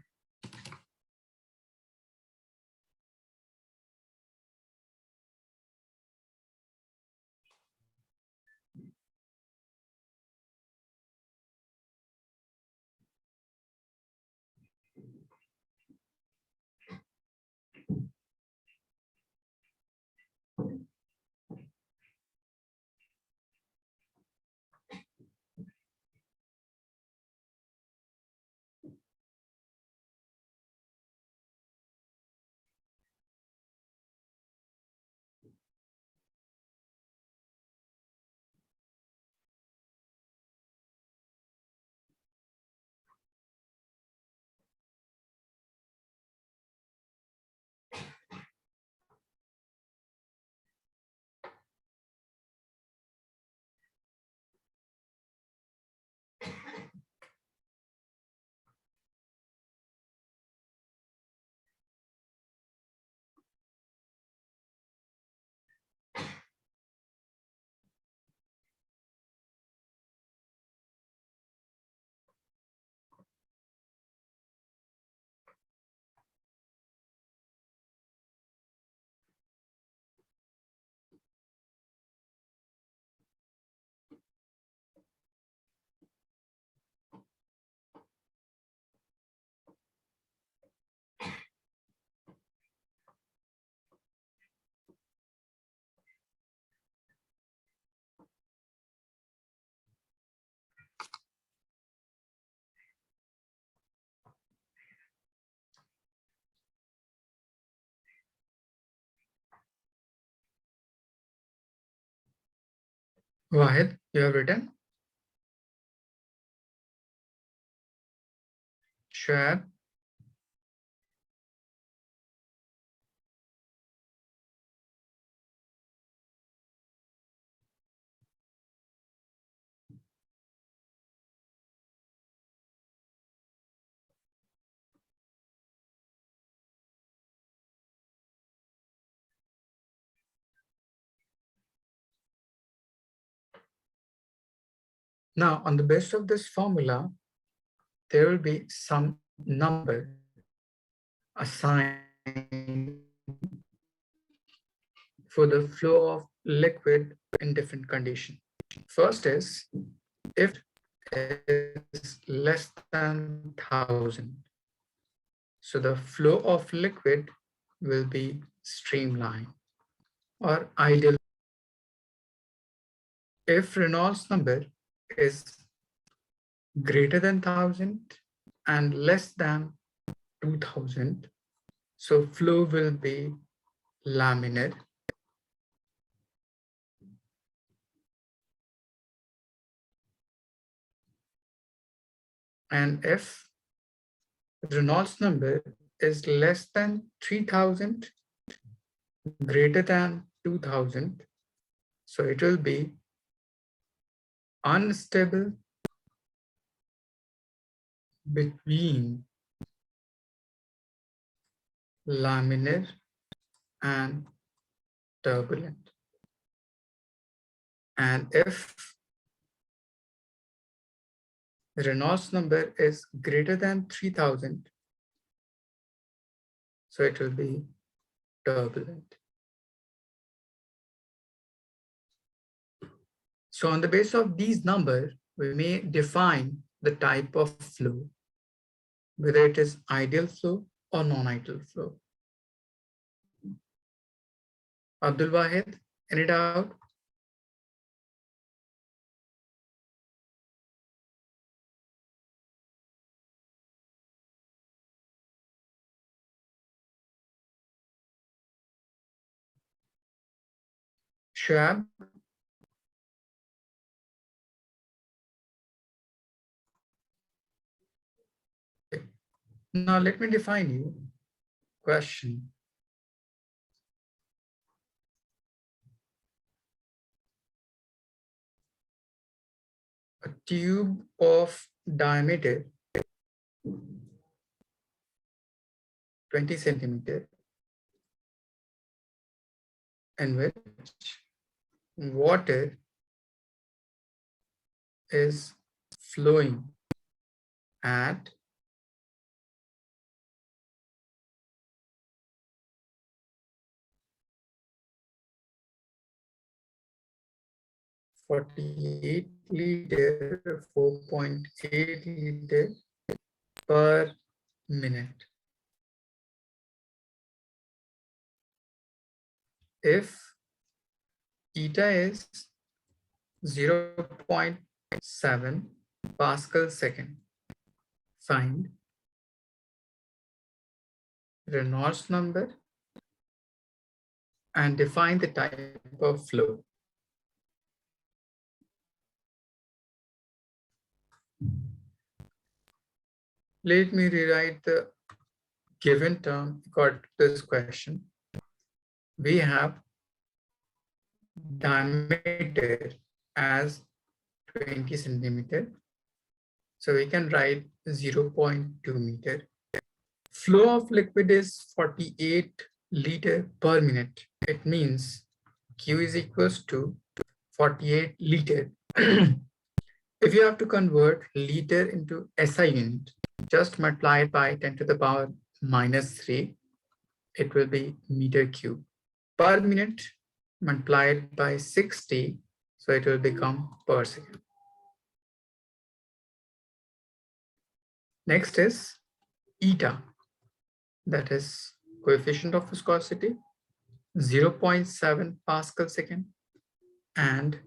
Speaker 1: Wahid, you have written? Shahab? Now, on the basis of this formula, there will be some number assigned for the flow of liquid in different conditions. First is if is less than 1000. So the flow of liquid will be streamlined or ideal. If Reynolds number is greater than 1000 and less than 2000, so flow will be laminar. And if Reynolds number is less than 3000, greater than 2000, so it will be unstable between laminar and turbulent. And if Reynolds number is greater than 3000, so it will be turbulent. So on the basis of these numbers, we may define the type of flow, whether it is ideal flow or non-ideal flow. Abdul Wahid, any doubt? Shab? Now let me define you question. a tube of diameter 20 centimeter in which water is flowing at 48 liter, 4.8 liter per minute. If eta is 0.7 Pascal second, find Reynolds number and define the type of flow. Let me rewrite the given term according to this question. We have diameter as 20 centimeter. So we can write 0.2 meter. Flow of liquid is 48 liter per minute. It means Q is equals to 48 liter. If you have to convert liter into SI unit, just multiply it by 10 to the power minus 3. It will be meter cube. Per minute multiplied by 60, so it will become per second. Next is eta, that is coefficient of viscosity, 0.7 Pascal second, and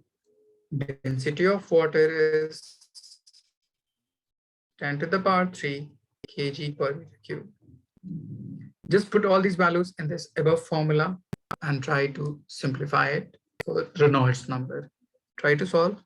Speaker 1: density of water is 10 to the power 3 kg per meter cube. Just put all these values in this above formula and try to simplify it for Reynolds number. Try to solve.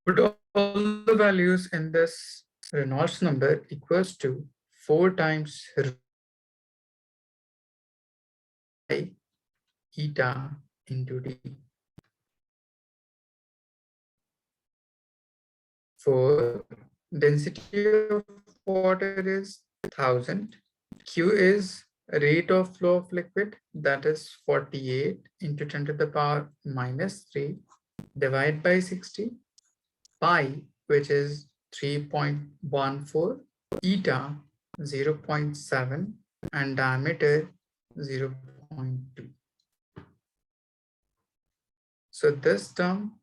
Speaker 1: Put all the values in this Reynolds number equals to 4 times eta into d. For density of water is 1000. Q is rate of flow of liquid, that is 48 into 10 to the power minus 3 divided by 60. Pi, which is 3.14, eta 0.7 and diameter 0.2. So this term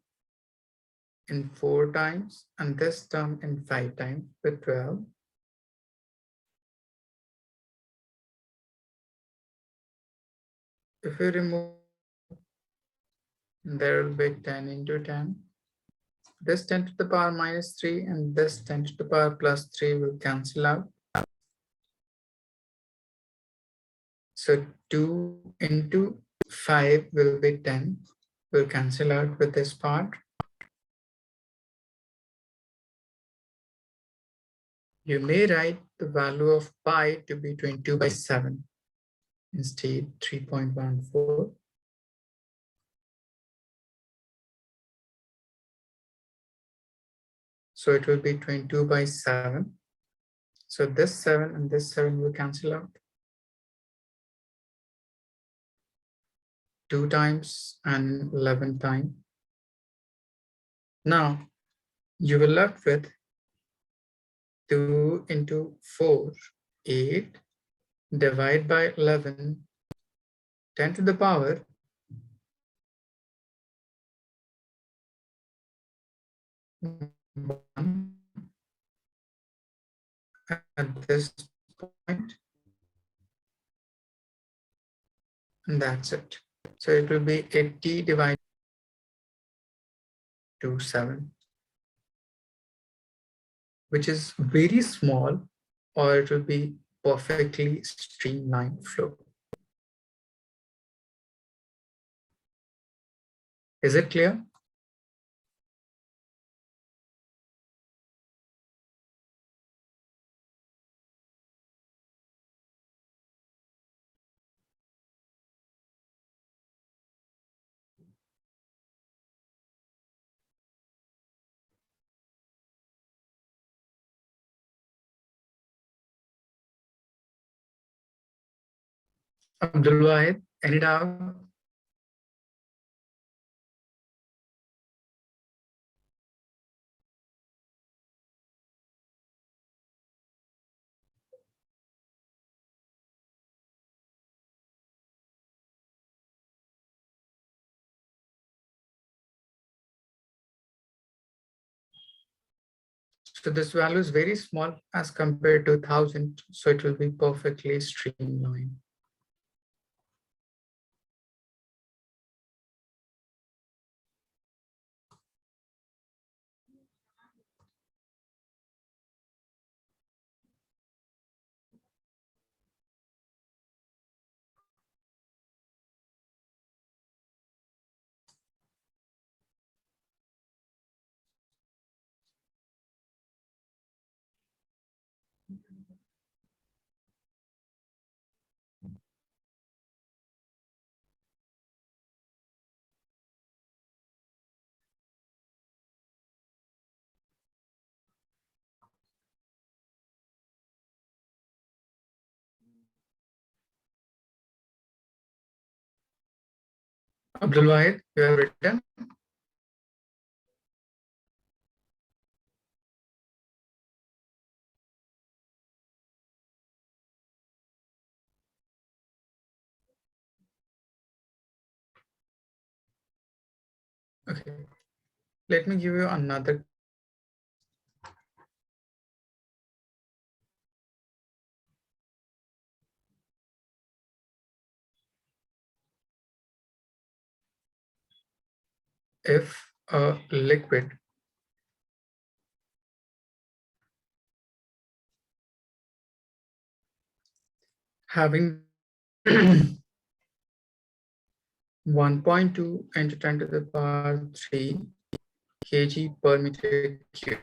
Speaker 1: in 4 times and this term in 5 times with 12. If you remove, there will be 10 into 10. This 10 to the power minus 3 and this 10 to the power plus 3 will cancel out. So 2 into 5 will be 10. Will cancel out with this part. You may write the value of pi to be 22 by 7 instead 3.14. So it will be 22 by 7. So this 7 and this 7 will cancel out. 2 times and 11 times. Now you will left with 2 into 4, 8, divide by 11, 10 to the power 1 at this point, and that's it. So it will be 80 divided to 7, which is very small, or it will be perfectly streamlined flow. Is it clear? Abdul Wahid, any doubt? So this value is very small as compared to 1000, so it will be perfectly streamlined. Abdul Wahid, you have written? Okay. Let me give you another. If a liquid having 1.2 into 10 to the power 3 kg per meter cube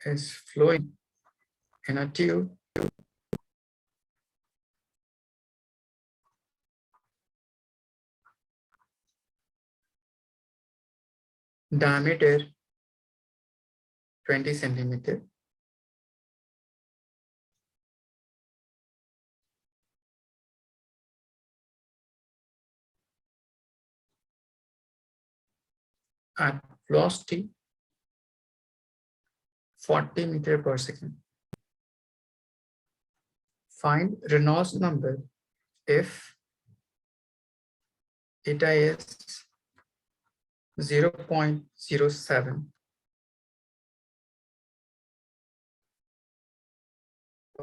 Speaker 1: is flowing in a tube diameter 20 centimeter at velocity 40 meter per second. Find Reynolds number if eta is 0.07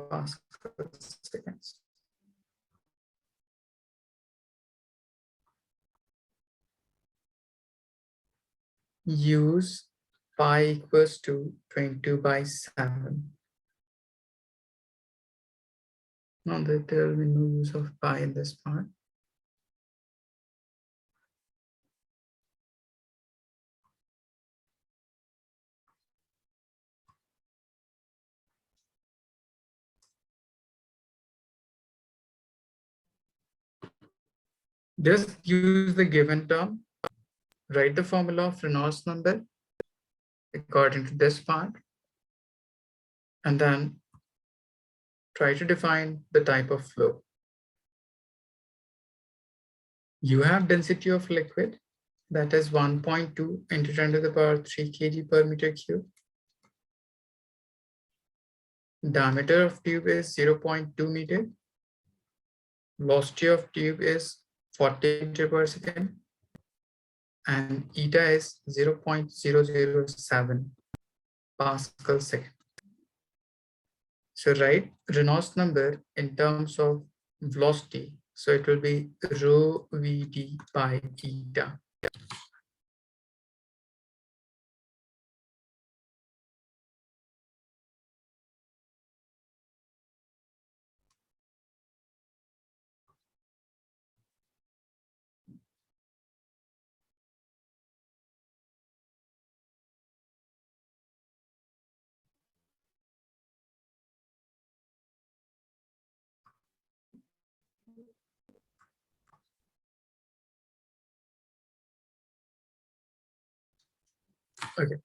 Speaker 1: Pascal seconds. Use pi equals to 22/7. No, there will be no use of pi in this part. Just use the given term, write the formula of Reynolds number according to this part, and then try to define the type of flow. You have density of liquid, that is 1.2 into 10 to the power 3 kg per meter cube. Diameter of tube is 0.2 meter. Velocity of tube is 40 meter per second. And eta is 0.007 Pascal second. So write Reynolds number in terms of velocity. So it will be rho Vd by eta. Okay.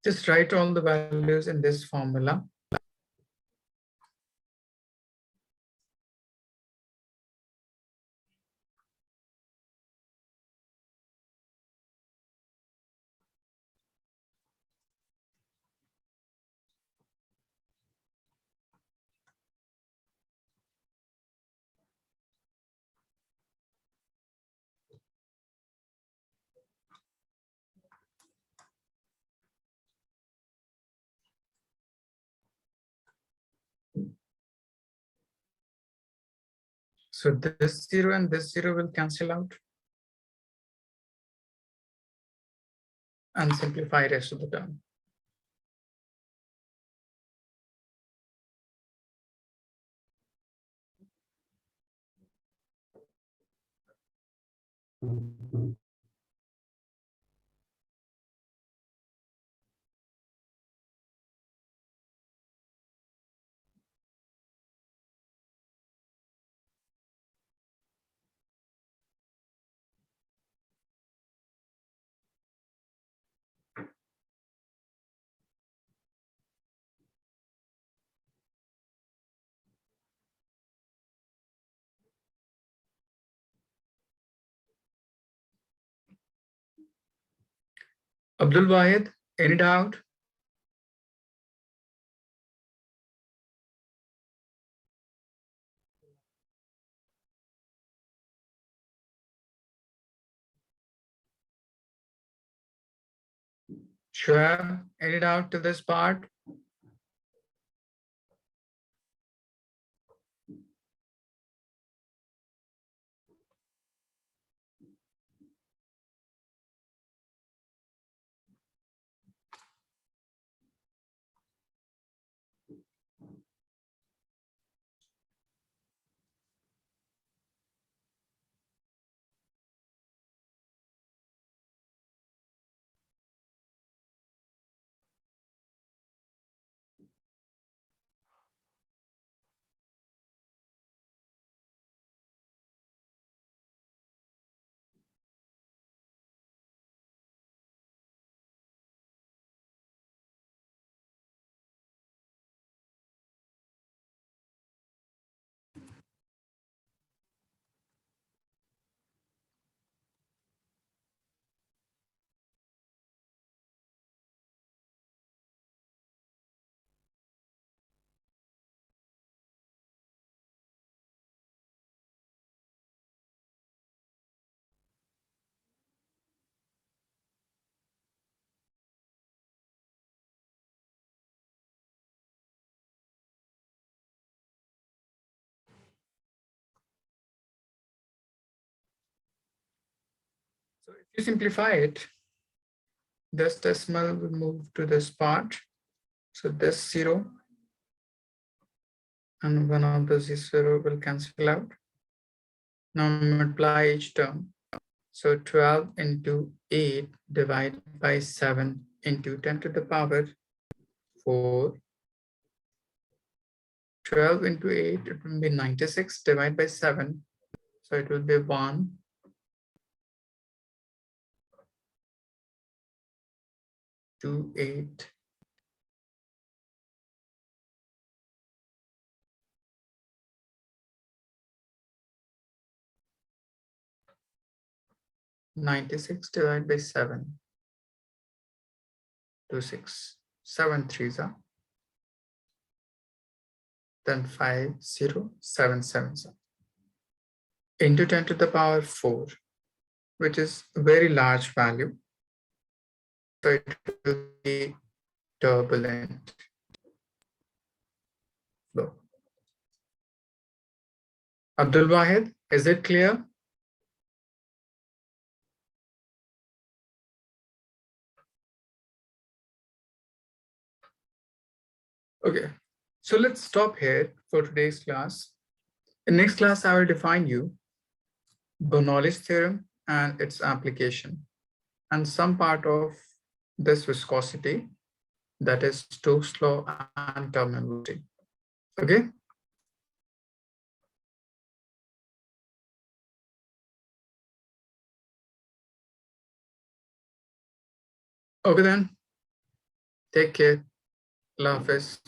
Speaker 1: Just write all the values in this formula. So this 0 and this 0 will cancel out and simplify rest of the term. Abdul Wahid, any doubt? Sure, any doubt to this part? So if you simplify it, this decimal will move to this part. So this 0 and one of the 0 will cancel out. Now multiply each term. So 12 into 8 divided by 7 into 10 to the power 4. 12 into 8, it will be 96 divided by 7. So it will be 1, 2, 8. 96 divided by 7, 2, 6. 7 threes are. Then 5, 0, 7 sevens are. Into 10 to the power 4, which is a very large value. So it will be turbulent flow. Abdul Wahid, is it clear? Okay, so let's stop here for today's class. In next class, I will define you Bernoulli's theorem and its application, and some part of this viscosity, that is Stokes' law and turbulent velocity. Okay. Okay then. Take care. Allah Hafiz.